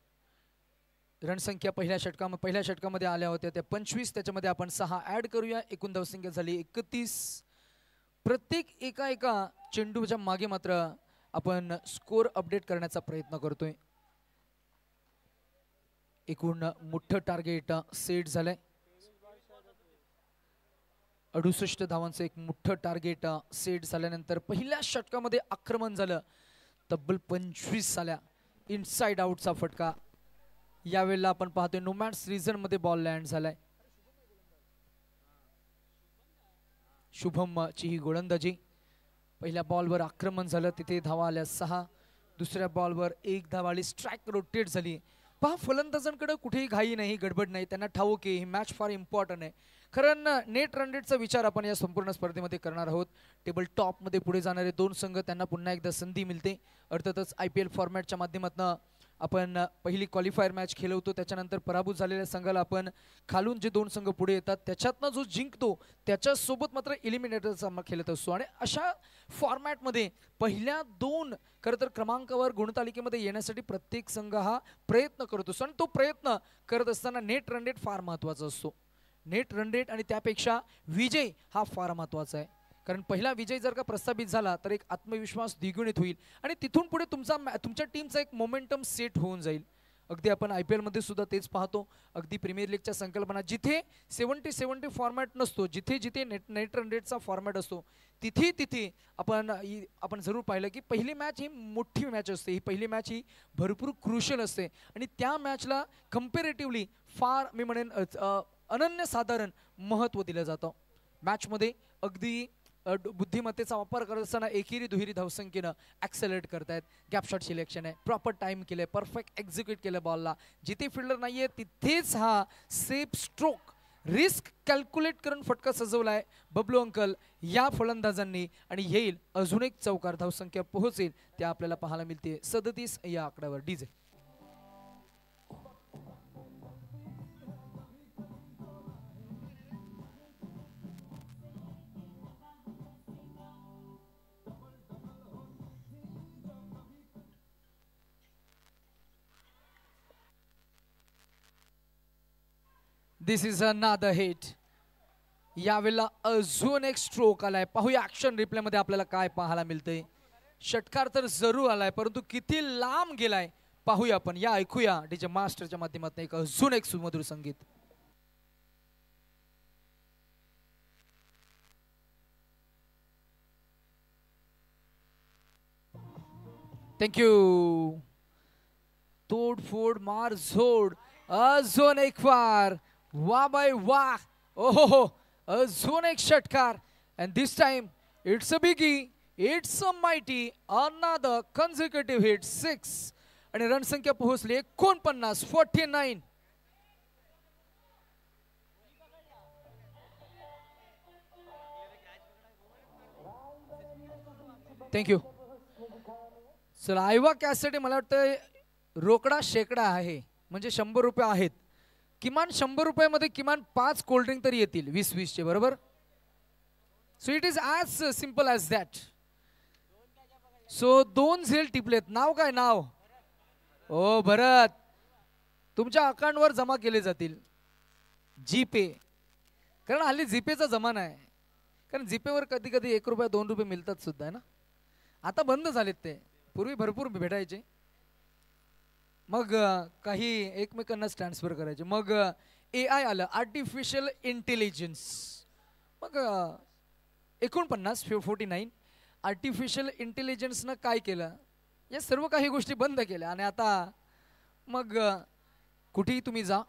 रणसंख्या पहिल्या षटकामध्ये आल्या होत्या त्या 25, त्याच्यामध्ये आपण 6 ऍड करूया, एकूण धावसंख्या झाली 31. प्रत्येक एका चेंडूच्या मागे मात्र आपण स्कोर अपडेट करण्याचा प्रयत्न करतोय. एकूण मोठं टार्गेट सेट झालंय. 68 धावांचं एक मोठं टार्गेट सेट झाल्यानंतर पहिल्या षटकामध्ये आक्रमण झालं. तब्बल 25 झाल्या. इनसाइड आउटचा फटका. यावेळेला आपण पाहतोय नोमॅन्स रिजन मध्ये बॉल लँड झालाय. शुभम ची ही गोलंदाजी. पहिल्या बॉलवर आक्रमण झालं, तिथे धावा आल्या 6. दुसऱ्या बॉलवर 1 धाव आली, स्ट्राइक रोटेट झाली. पहा फलंदाजांकडे कुठेही घाई नाही, गडबड नाही. त्यांना ठाऊक आहे ही मॅच फार इम्पॉर्टंट आहे. कारण नेट रन रेटचा विचार आपण या संपूर्ण स्पर्धेमध्ये करणार आहोत. टेबल टॉप मध्ये पुढे जाणारे 2 संघ त्यांना पुन्हा एकदा संधी मिळते. अर्थातच IPL फॉर्मॅटच्या माध्यमातून आपण पहिली क्वालिफायर मॅच खेळवतो, त्याच्यानंतर पराभूत झालेल्या संघाला आपण खालून जे 2 संघ पुढे येतात त्याच्यातनं जो जिंकतो त्याच्यासोबत मात्र एलिमिनेटर सामना खेळत असतो. आणि अशा फॉर्मॅटमध्ये पहिल्या 2 खरं तर क्रमांकावर गुणतालिकेमध्ये येण्यासाठी प्रत्येक संघ हा प्रयत्न करत असतो. आणि तो प्रयत्न करत असताना नेट रन रेट फार महत्त्वाचा असतो. नेट रन रेट आणि त्यापेक्षा विजय हा फार महत्त्वाचा आहे. कारण पहिला विजय जर का प्रस्थापित झाला तर एक आत्मविश्वास द्विगुणित होईल आणि तिथून पुढे तुमच्या टीमचा एक मोमेंटम सेट होऊन जाईल. अगदी आपण IPL मध्ये सुद्धा तेच पाहतो. अगदी प्रीमियर लीगच्या संकल्पना जिथे 70-70 फॉर्मॅट नसतो, जिथे नेट रन रेटचा फॉर्मॅट असतो, तिथे आपण जरूर पाहिलं की पहिली मॅच ही मोठी मॅच असते. ही पहिली मॅच ही भरपूर क्रुशियल असते आणि त्या मॅचला कम्पॅरेटिव्हली फार मी म्हणेन अनन्यसाधारण महत्त्व दिलं जातं. मॅचमध्ये अगदी बुद्धिमत्तेचा वापर करत असताना एकेरी दुहेरी धावसंख्येनं ॲक्सेलरेट करतायत. गॅप शॉट सिलेक्शन आहे, प्रॉपर टाइम केलंय, परफेक्ट एक्झिक्यूट केलं बॉलला. जिथे फिल्डर नाहीये तिथेच हा सेफ स्ट्रोक रिस्क कॅल्क्युलेट करून फटका सजवलाय बबलू अंकल या फलंदाजांनी. आणि येईल अजून एक चौकार, धावसंख्या पोहोचेल त्या आपल्याला पाहायला मिळते 37 या आकड्यावर. DJ this is another hit. यावेळेला अजून एक स्ट्रोक आलाय. पाहूया ऍक्शन रिप्ले मध्ये आपल्याला काय पाहायला मिळतंय. षटकार तर जरूर आलाय परंतु किती लांब गेलाय पाहूया आपण. या ऐकूया डीजे मास्टरच्या माध्यमातून एक अजून एक सुमधुर संगीत. थँक्यू. तोडफोड मार झोड. अजून एक फार. वाह बाय वाह. ओहो, अजून एक षटकार. and this time it's a biggie, it's a mighty, another consecutive hit 6. आणि रन संख्या पोहोचली 49, 49. थँक्यू. चला आयवा कॅससाठी मला वाटतं रोकडा शेकडा आहे, म्हणजे 100 रुपये आहेत. किमान 100 रुपयामध्ये किमान 5 कोल्ड्रिंक तरी येतील 20-20 चे, बरोबर. So it is as simple as that. So 2 झेल टिपलेत. नाव काय नाव? ओ भरत. तुमच्या अकाउंटवर जमा केले जातील जीपे. कारण हल्ली जीपेचा जमाना आहे. कारण जीपेवर कधी कधी 1 रुपया 2 रुपये मिळतात सुद्धा ना. आता बंद झालेत ते, पूर्वी भरपूर भेटायचे. मग काही एकमेकांनाच ट्रान्सफर करायचे. मग AI आलं, आर्टिफिशियल इंटेलिजन्स. मग 49 आर्टिफिशियल इंटेलिजन्सनं काय केलं, या सर्व काही गोष्टी बंद केल्या. आणि आता मग कुठेही तुम्ही जा,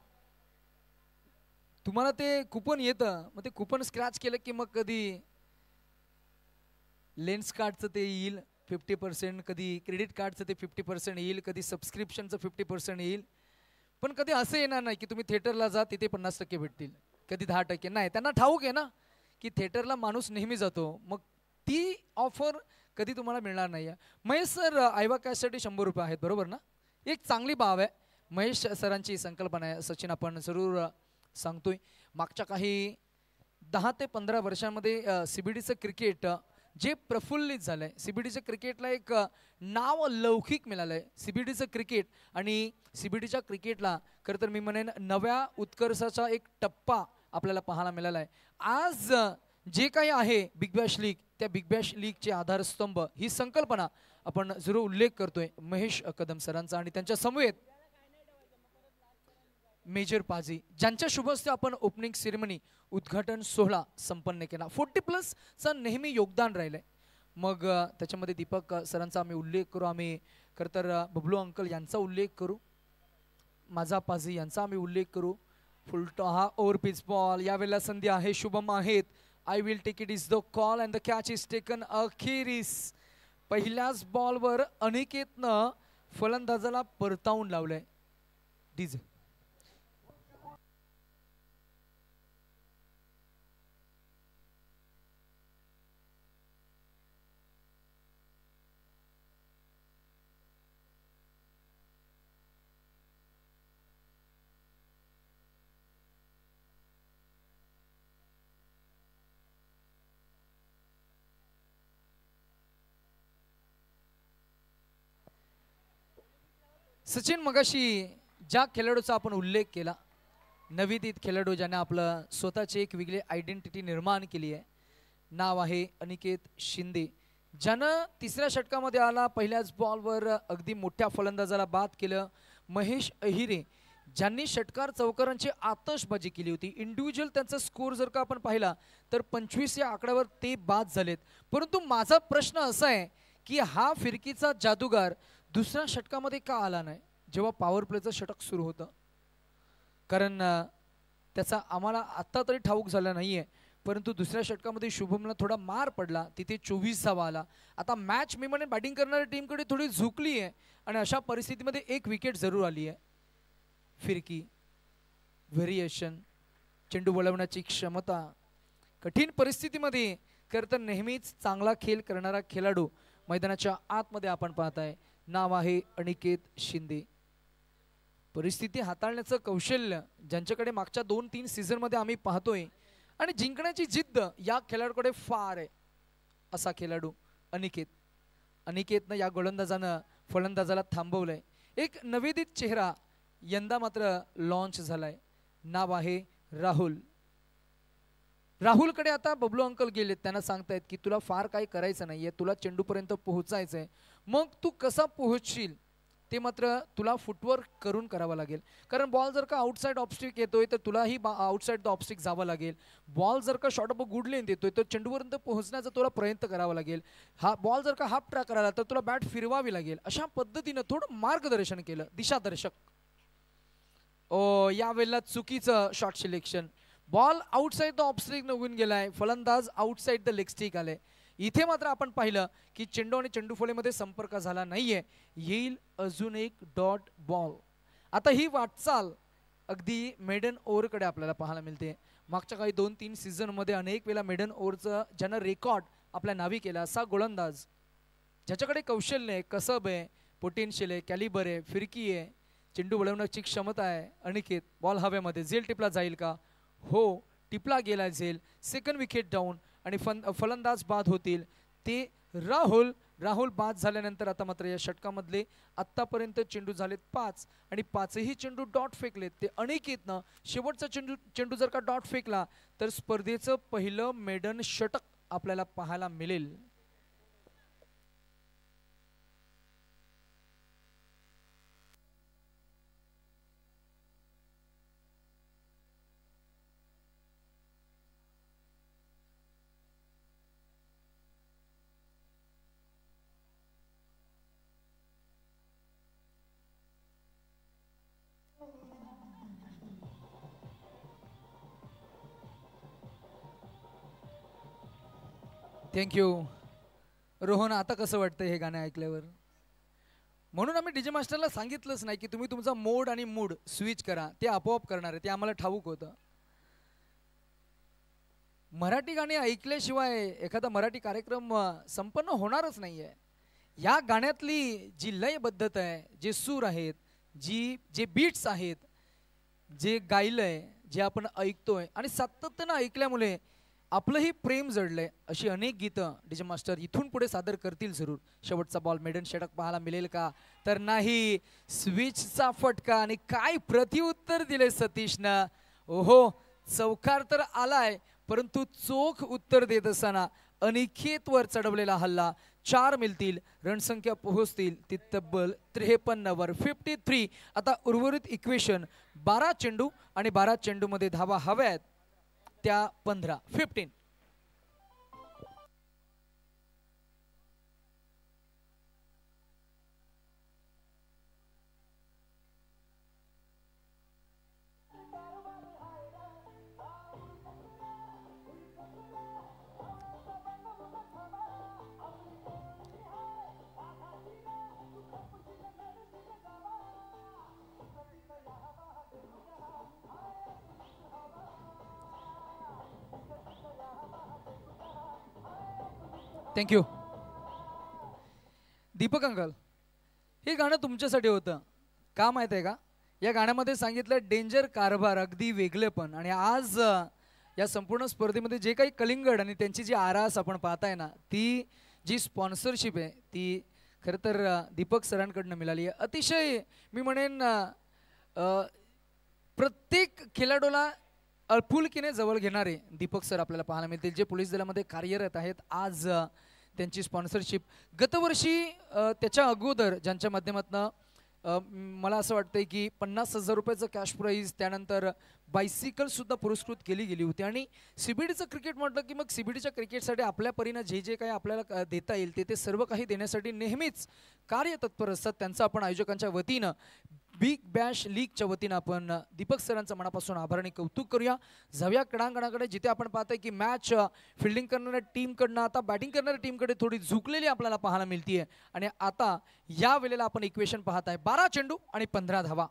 तुम्हाला ते कुपन येतं. मग ते कुपन स्क्रॅच केलं की मग कधी लेन्स कार्डचं ते येईल 50%, कधी क्रेडिट कार्डचं ते 50% येईल, कधी सबस्क्रिप्शनचं 50% येईल. पण कधी असं येणार नाही की तुम्ही थिएटरला जा तिथे 50% भेटतील, कधी 10% नाही. त्यांना ठाऊक आहे ना की थिएटरला माणूस नेहमी जातो. मग ती ऑफर कधी तुम्हाला मिळणार नाही आहे. महेश सर आयवा कॅशसाठी 100 रुपये आहेत, बरोबर ना. एक चांगली बाब आहे. महेश सरांची संकल्पना आहे. सचिन आपण जरूर सांगतोय. मागच्या काही 10 ते 15 वर्षांमध्ये CBDचं क्रिकेट जे प्रफुल्लित झालंय. सीबीडीच्या क्रिकेटला एक नाव लौकिक मिळालंय. सीबीडीचं क्रिकेट आणि सीबीडीच्या क्रिकेटला खरं तर मी म्हणेन नव्या उत्कर्षाचा एक टप्पा आपल्याला पाहायला मिळाला आहे. आज जे काही आहे बिग बॅश लीग, त्या बिग बॅश लीगचे आधारस्तंभ ही संकल्पना आपण जरूर उल्लेख करतोय महेश कदम सरांचा आणि त्यांच्या समवेत मेजर पाजी, ज्यांच्या शुभ हस्ते आपण ओपनिंग सेरेमनी उद्घाटन सोहळा संपन्न केला. 40+ नेहमी योगदान राहिलंय. मग त्याच्यामध्ये दीपक सरांचा आम्ही उल्लेख करू, आम्ही खरं तर बबलू अंकल यांचा उल्लेख करू, माझा पाजी यांचा आम्ही उल्लेख करू. फुलटॉ हा ओव्हर पिच बॉल, यावेळेला संधी आहे शुभम आहेत. I will take it is the call and the catch is taken अखेरीस. पहिल्याच बॉलवर अनिकेतनं फलंदाजाला परतावून लावलंय. डीजे सचिन, मगाशी ज्या खेळाडूचा आपण उल्लेख केला, नवोदित खेळाडू ज्याने आपलं स्वतःची एक वेगळी आयडेंटिटी निर्माण केली आहे, नाव आहे अनिकेत शिंदे, ज्यानं तिसऱ्या षटकामध्ये आला. पहिल्याच बॉलवर अगदी मोठ्या फलंदाजाला बाद केलं. महेश अहिरे, ज्यांनी षटकार चौकारांची आतषबाजी केली होती. इंडिव्हिज्युअल त्यांचा स्कोर जर का आपण पाहिला तर 25 या आकड्यावर ते बाद झालेत. परंतु माझा प्रश्न असा आहे की हा फिरकीचा जादूगार दुसऱ्या षटकामध्ये का आला नाही जेव्हा पॉवर प्लेचं षटक सुरू होतं? कारण त्याचा आम्हाला आत्ता तरी ठाऊक झाला नाहीये, परंतु दुसऱ्या षटकामध्ये शुभमला थोडा मार पडला, तिथे 24 धावा आला. आता मॅच मी म्हणे बॅटिंग करणाऱ्या टीमकडे थोडी झुकली आहे आणि अशा परिस्थितीमध्ये एक विकेट जरूर आली आहे. फिरकी, व्हेरिएशन, चेंडू वळवण्याची क्षमता, कठीण परिस्थितीमध्ये खरं तर नेहमीच चांगला खेळ करणारा खेळाडू मैदानाच्या आतमध्ये आपण पाहताय, नाव आहे अनिकेत शिंदे. परिस्थिती हाताळण्याचं कौशल्य ज्यांच्याकडे मागच्या 2-3 सीझनमध्ये आम्ही पाहतोय आणि जिंकण्याची जिद्द या खेळाडूकडे फार आहे, असा खेळाडू अनिकेत. अनिकेतनं या गोलंदाजानं फलंदाजाला थांबवलंय. एक नवोदित चेहरा यंदा मात्र लॉन्च झालाय, नाव आहे राहुल. राहुलकडे आता बबलू अंकल गेलेत, त्यांना सांगतायत की तुला फार काही करायचं नाहीये, तुला चेंडूपर्यंत पोहोचायचंय. मग तू कसा पोहोचशील ते मात्र तुला फुटवर्क करून करावं लागेल. कारण बॉल जर का आउटसाइड ऑफस्टिक येतोय तर तुलाही आउटसाइड द ऑफस्टिक जावं लागेल. बॉल जर का शॉर्ट ऑफ गुड लेंथ येतोय तर चेंडूपर्यंत पोहोचण्याचा तुला प्रयत्न करावा लागेल. हा बॉल जर का हाफ ट्रॅक करायला तर तुला बॅट फिरवावी लागेल. अशा पद्धतीनं थोडं मार्गदर्शन केलं, दिशादर्शक. यावेळेला चुकीचं shot selection, ball outside the off stick निघून गेलाय, फलंदाज आउटसाइड द लेग स्टिक आले. इथे मात्र आपण पाहिलं की चेंडू आणि चेंडूफळीमध्ये संपर्क झाला नाहीये. येईल अजून एक डॉट बॉल. आता ही वाटचाल अगदी मेडन ओव्हरकडे आपल्याला पाहायला मिळते. मागच्या काही 2-3 सीझनमध्ये अनेक वेळा मेडन ओव्हरचं ज्यानं रेकॉर्ड आपल्या नावी केला, असा गोलंदाज ज्याच्याकडे कौशल्य आहे, कसब आहे, पोटेन्शियल आहे, कॅलिबर आहे, फिरकी आहे, चेंडू वळवण्याची क्षमता आहे. अनिकेत, बॉल हव्यामध्ये झेल टिपला जाईल का? हो, टिपला गेला झेल. सेकंड विकेट डाऊन आणि फलंदाज बाद होतील ते राहुल बाद झाल्यानंतर आता मात्र या षटकामधले आत्तापर्यंत चेंडू झालेत 5 आणि 5ही चेंडू डॉट फेकलेत. ते अनिकेतनं शेवटचा चेंडू जर का डॉट फेकला तर स्पर्धेचं पहिलं मेडन षटक आपल्याला पाहायला मिळेल. थँक्यू रोहन. आता कसं वाटतं हे गाणं ऐकल्यावर? म्हणून आम्ही डीजे मास्टरला सांगितलंच नाही की तुम्ही तुमचा मोड आणि मूड स्विच करा, ते आपोआप करणार आहे, ते आम्हाला ठाऊक होतं. मराठी गाणी ऐकल्याशिवाय एखादा मराठी कार्यक्रम संपन्न होणारच नाहीये. या गाण्यातली जी लयबद्धता आहे, जे सूर आहेत, जे बीट्स आहेत, जे गायलंय, जे आपण ऐकतोय आणि सातत्यानं ऐकल्यामुळे आपलंही प्रेम जडलंय अशी अनेक गीतं डीजे मास्टर इथून पुढे सादर करतील जरूर. शेवटचा बॉल मेडन षटक पाहायला मिळेल का, तर नाही. स्विचचा फटका आणि काय प्रत्युत्तर दिले सतीशनं. ओहो, चौकार तर आलाय परंतु चोख उत्तर देत असताना अनिकेत वर चढवलेला हल्ला. 4 मिळतील, रणसंख्या पोहोचतील ती तब्बल 53 वर. 53. आता उर्वरित इक्वेशन 12 चेंडू आणि 12 चेंडूमध्ये धावा हव्यात त्या 15. 15. थँक्यू. दीपक अंकल, हे गाणं तुमच्यासाठी होतं का माहित आहे का. या गाण्यामध्ये सांगितलं डेंजर कारभार, अगदी वेगळेपण. आणि आज या संपूर्ण स्पर्धेमध्ये जे काही कलिंगड आणि त्यांची जी आरास आपण पाहताय ना, ती जी स्पॉन्सरशिप आहे ती खरं तर दीपक सरांकडनं मिळाली आहे. अतिशय मी म्हणेन प्रत्येक खेळाडूला आपुलकीने जवळ घेणारे दीपक सर आपल्याला पाहायला मिळतील, जे पोलीस दलामध्ये कार्यरत आहेत. आज त्यांची स्पॉन्सरशिप गतवर्षी त्याच्या अगोदर ज्यांच्या माध्यमातून मला असं वाटतंय की 50,000 रुपयाचं कॅश प्राईज, त्यानंतर बायसिकल सुद्धा पुरस्कृत केली गेली होती. आणि सीबीडीचं क्रिकेट म्हटलं की मग सीबीडीच्या क्रिकेटसाठी आपल्या परीनं जे जे काही आपल्याला देता येईल ते सर्व काही देण्यासाठी नेहमीच कार्यतत्पर असतात. त्यांचं आपण आयोजकांच्या वतीनं बिग बॅश लीगच्या वतीनं आपण दीपक सरांचं मनापासून आभार आणि कौतुक करूया. जाऊया क्रीडांगणाकडे, जिथे आपण पाहतोय की मॅच फिल्डिंग करणाऱ्या टीमकडनं आता बॅटिंग करणाऱ्या टीमकडे थोडी झुकलेली आपल्याला पाहायला मिळतीये. आणि आता या वेळेला आपण इक्वेशन पाहताय 12 चेंडू आणि 15 धावा.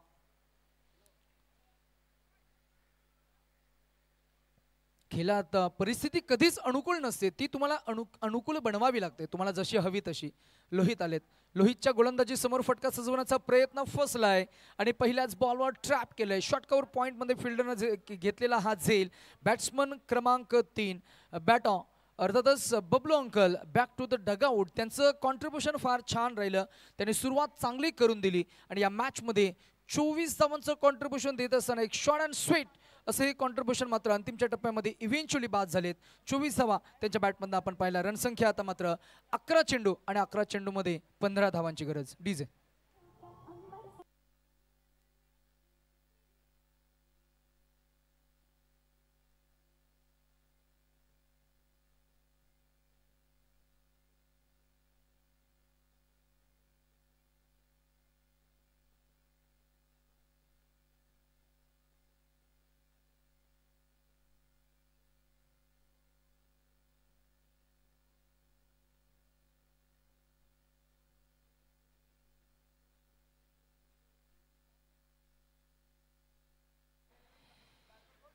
खेळात परिस्थिती कधीच अनुकूल नसते, ती तुम्हाला अनुकूल बनवावी लागते, तुम्हाला जशी हवी तशी. लोहित आलेत. लोहितच्या गोलंदाजी समोर फटका सजवण्याचा प्रयत्न फसलाय आणि पहिल्याच बॉलवर ट्रॅप केलंय. शॉर्ट कव्हर पॉईंटमध्ये फिल्डरनं घेतलेला हा झेल. बॅट्समन क्रमांक 3 बॅटॉ अर्थातच Bablu uncle back to the dugout. त्यांचं कॉन्ट्रीब्युशन फार छान राहिलं, त्यांनी सुरुवात चांगली करून दिली आणि या मॅचमध्ये 24 धावांचं कॉन्ट्रीब्युशन देत असताना एक शॉर्ट अँड स्वीट असं हे कॉन्ट्रीब्युशन मात्र अंतिमच्या टप्प्यामध्ये इव्हेंच्युअली बाद झालेत. 24 धावा त्यांच्या बॅटमधनं आपण पाहिला. रणसंख्या आता मात्र 11 चेंडू आणि 11 चेंडूमध्ये 15 धावांची गरज. डीजे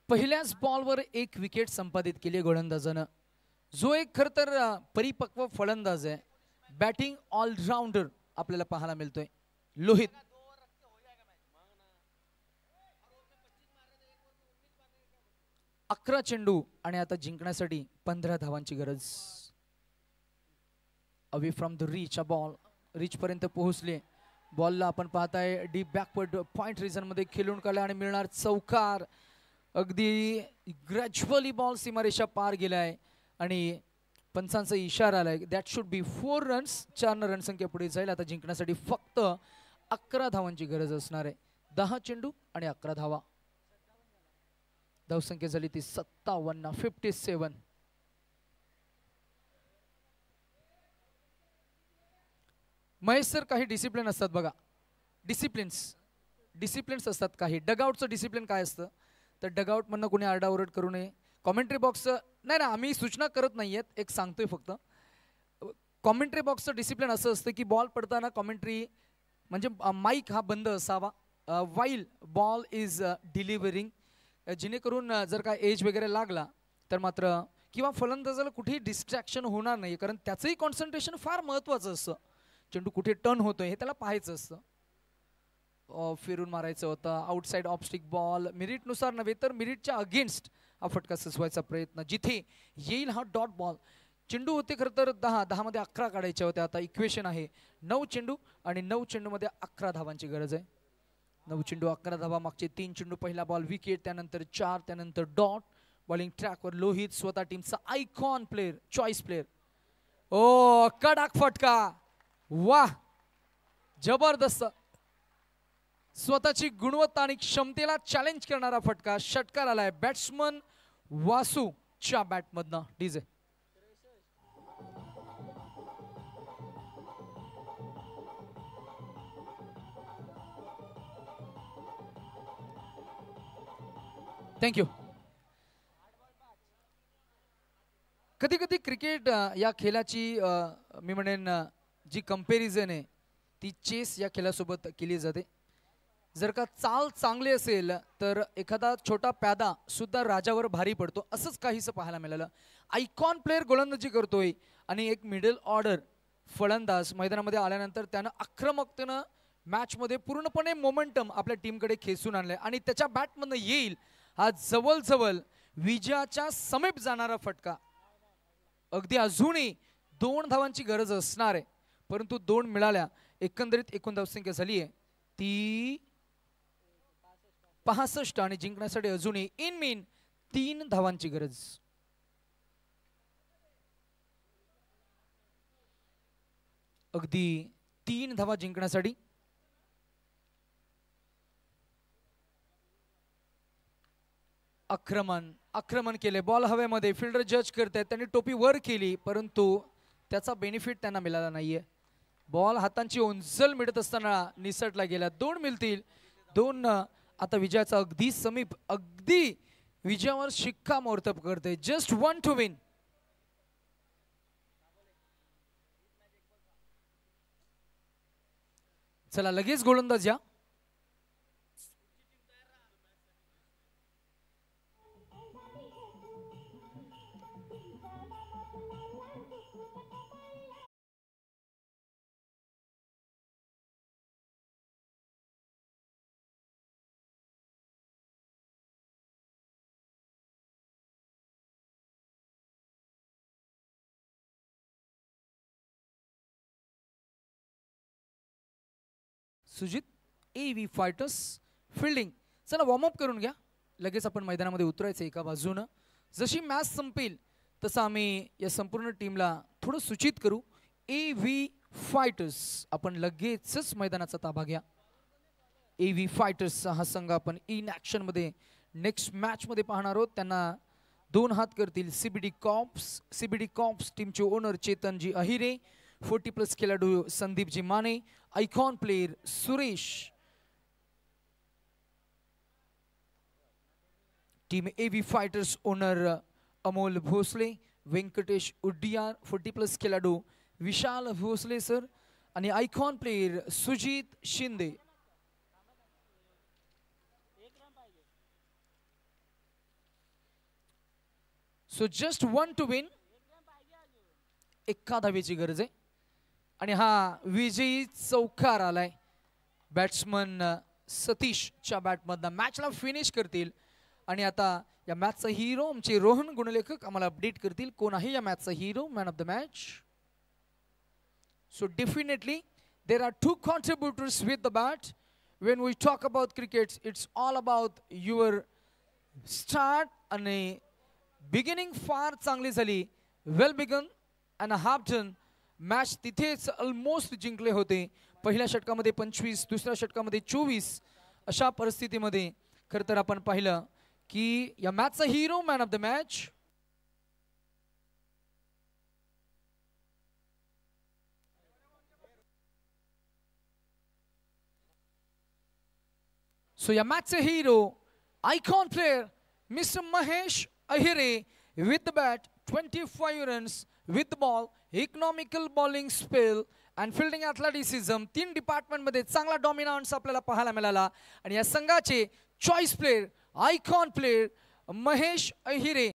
पहिल्याच बॉलवर एक विकेट संपादित केली गोलंदाजानं, जो एक खरं तर परिपक्व फलंदाज आहे, बॅटिंग ऑलराऊंडर आपल्याला पाहायला मिळतोय लोहित. अकरा चेंडू आणि आता जिंकण्यासाठी 15 धावांची गरज. Away from the reach, ball reach पर्यंत पोहोचले. बॉलला आपण पाहताय डीप बॅकवर्ड पॉइंट रिजन मध्ये खेळून काढला आणि मिळणार चौकार. अगदी ग्रॅज्युअली बॉल सीमारेषा पार गेलाय आणि पंचांचा इशारा आलाय. That should be 4 runs. 4 रणसंख्या पुढे जाईल. आता जिंकण्यासाठी फक्त 11 धावांची गरज असणार आहे. 10 चेंडू आणि 11 धावा. धावसंख्या झाली ती 57. 57. महेश सर, काही डिसिप्लिन असतात बघा, डिसिप्लिन्स असतात काही. डगआउटचं डिसिप्लिन काय असतं तर डगआउट मधनं कोणी आरडाओरड करू नये. कॉमेंट्री बॉक्स नाही ना, आम्ही सूचना करत नाहीयेत, एक सांगतोय फक्त. कॉमेंट्री बॉक्सचं डिसिप्लिन असं असतं की बॉल पडताना कॉमेंट्री म्हणजे माईक हा बंद असावा वाईल बॉल इज डिलिव्हरिंग, जेणेकरून जर काय एज वगैरे लागला तर मात्र किंवा फलंदाजाला कुठेही डिस्ट्रॅक्शन होणार नाही, कारण त्याचंही कॉन्सन्ट्रेशन फार महत्त्वाचं असतं. चेंडू कुठे टर्न होतोय हे त्याला पाहायचं असतं. फिरून मारायचं होतं. आउटसाइड ऑफ स्टिक बॉल मेरिटनुसार नव्हे तर मेरिटच्या अगेन्स्ट हा फटका सचवायचा प्रयत्न, जिथे येईल हा डॉट बॉल. चेंडू होते खरं तर 10 मध्ये 11 काढायचे होते. आता इक्वेशन आहे 9 चेंडू आणि 9 चेंडूमध्ये 11 धावांची गरज आहे. 9 चेंडू 11 धावा. मागचे 3 चेंडू, पहिला बॉल विकेट, त्यानंतर 4, त्यानंतर डॉट. बॉलिंग ट्रॅकवर लोहित, स्वतः टीमचा आयकॉन प्लेअर, चॉईस प्लेअर. ओ कडक फटका, वाह जबरदस्त. स्वतःची गुणवत्ता आणि क्षमतेला चॅलेंज करणारा फटका, षटकार आलाय बॅट्समन वासूच्या बॅटमधनं. DJ thank you. कधी कधी क्रिकेट या खेळाची मी म्हणेन जी कंपॅरिझन आहे ती चेस या खेळासोबत केली जाते. जर का चाल चांगली असेल तर एखादा छोटा प्यादा सुद्धा राजावर भारी पडतो, असंच काहीसं पाहायला मिळालं. आयकॉन प्लेअर गोलंदाजी करतोय आणि एक मिडल ऑर्डर फलंदाज मैदानामध्ये आल्यानंतर त्यानं आक्रमकतेनं मॅचमध्ये पूर्णपणे मोमेंटम आपल्या टीमकडे खेचून आणलंय आणि त्याच्या बॅटमधनं येईल हा जवळ विजयाच्या समीप जाणारा फटका. अगदी अजूनही 2 धावांची गरज असणार आहे, परंतु 2 मिळाल्या. एकंदरीत एकूण धावसंख्या झाली आहे ती 65 आणि जिंकण्यासाठी अजूनही इन मीन 3 धावांची गरज. अगदी 3 धावा जिंकण्यासाठी. आक्रमण केले, बॉल हवेमध्ये, फिल्डर जज करतायत, त्यांनी टोपी वर केली परंतु त्याचा बेनिफिट त्यांना मिळाला नाहीये. बॉल हातांची ओंजल मिळत असताना निसटला गेला. 2 मिळतील. 2 आता विजयाचा अगदी समीप, अगदी विजयावर शिक्कामोर्तब करते. Just 1 to win. चला लगेच गोलंदाज या. Sujit AV fighters fielding. चला वॉर्मअप करून घ्या, लगेच आपण मैदानामध्ये उतरायचं एका बाजूनं. जशी मॅच संपेल तसं आम्ही या संपूर्ण टीमला थोडं सूचित करू. AV फायटर्स आपण लगेचच मैदानाचा ताबा घ्या. AV फायटर्सचा हा संघ आपण इन ॲक्शन मध्ये नेक्स्ट मॅच मध्ये पाहणार आहोत. त्यांना 2 हात करतील CBD कॉप्स टीमचे ओनर चेतनजी अहिरे, 40+ खेळाडू Sandeepji Mane, icon player Suresh, team AV fighters owner Amol Bhosale, Venkatesh Uddiyar, 40+ खेळाडू विशाल भोसले सर आणि icon player Sujit Shinde. So just 1 to win. 1 धावेची गरज आहे आणि हा विजयी चौकार आलाय बॅट्समन सतीशच्या बॅटमधनं. मॅचला फिनिश करतील आणि आता या मॅचचा हिरो आमचे रोहन गुणलेखक आम्हाला अपडेट करतील कोण आहे या मॅचचा hero, man of the match. So definitely there are 2 contributors with the bat. When we talk about cricket, it's all about your start आणि बिगिनिंग फार चांगली झाली. Well begun and half done. Match तिथेच ऑलमोस्ट जिंकले होते. पहिल्या षटकामध्ये 25, दुसऱ्या षटकामध्ये 24. अशा परिस्थितीमध्ये खरं तर आपण पाहिलं की या मॅचचा hero, man of the match so या मॅचचे hero icon player mister Mahesh Ahire with the bat, 25 runs with the ball, economical bowling spell and fielding athleticism. 3 department मध्ये चांगला डॉमिनन्स आपल्याला पाहायला मिळाला आणि या संघाचे choice player, icon player Mahesh Ahire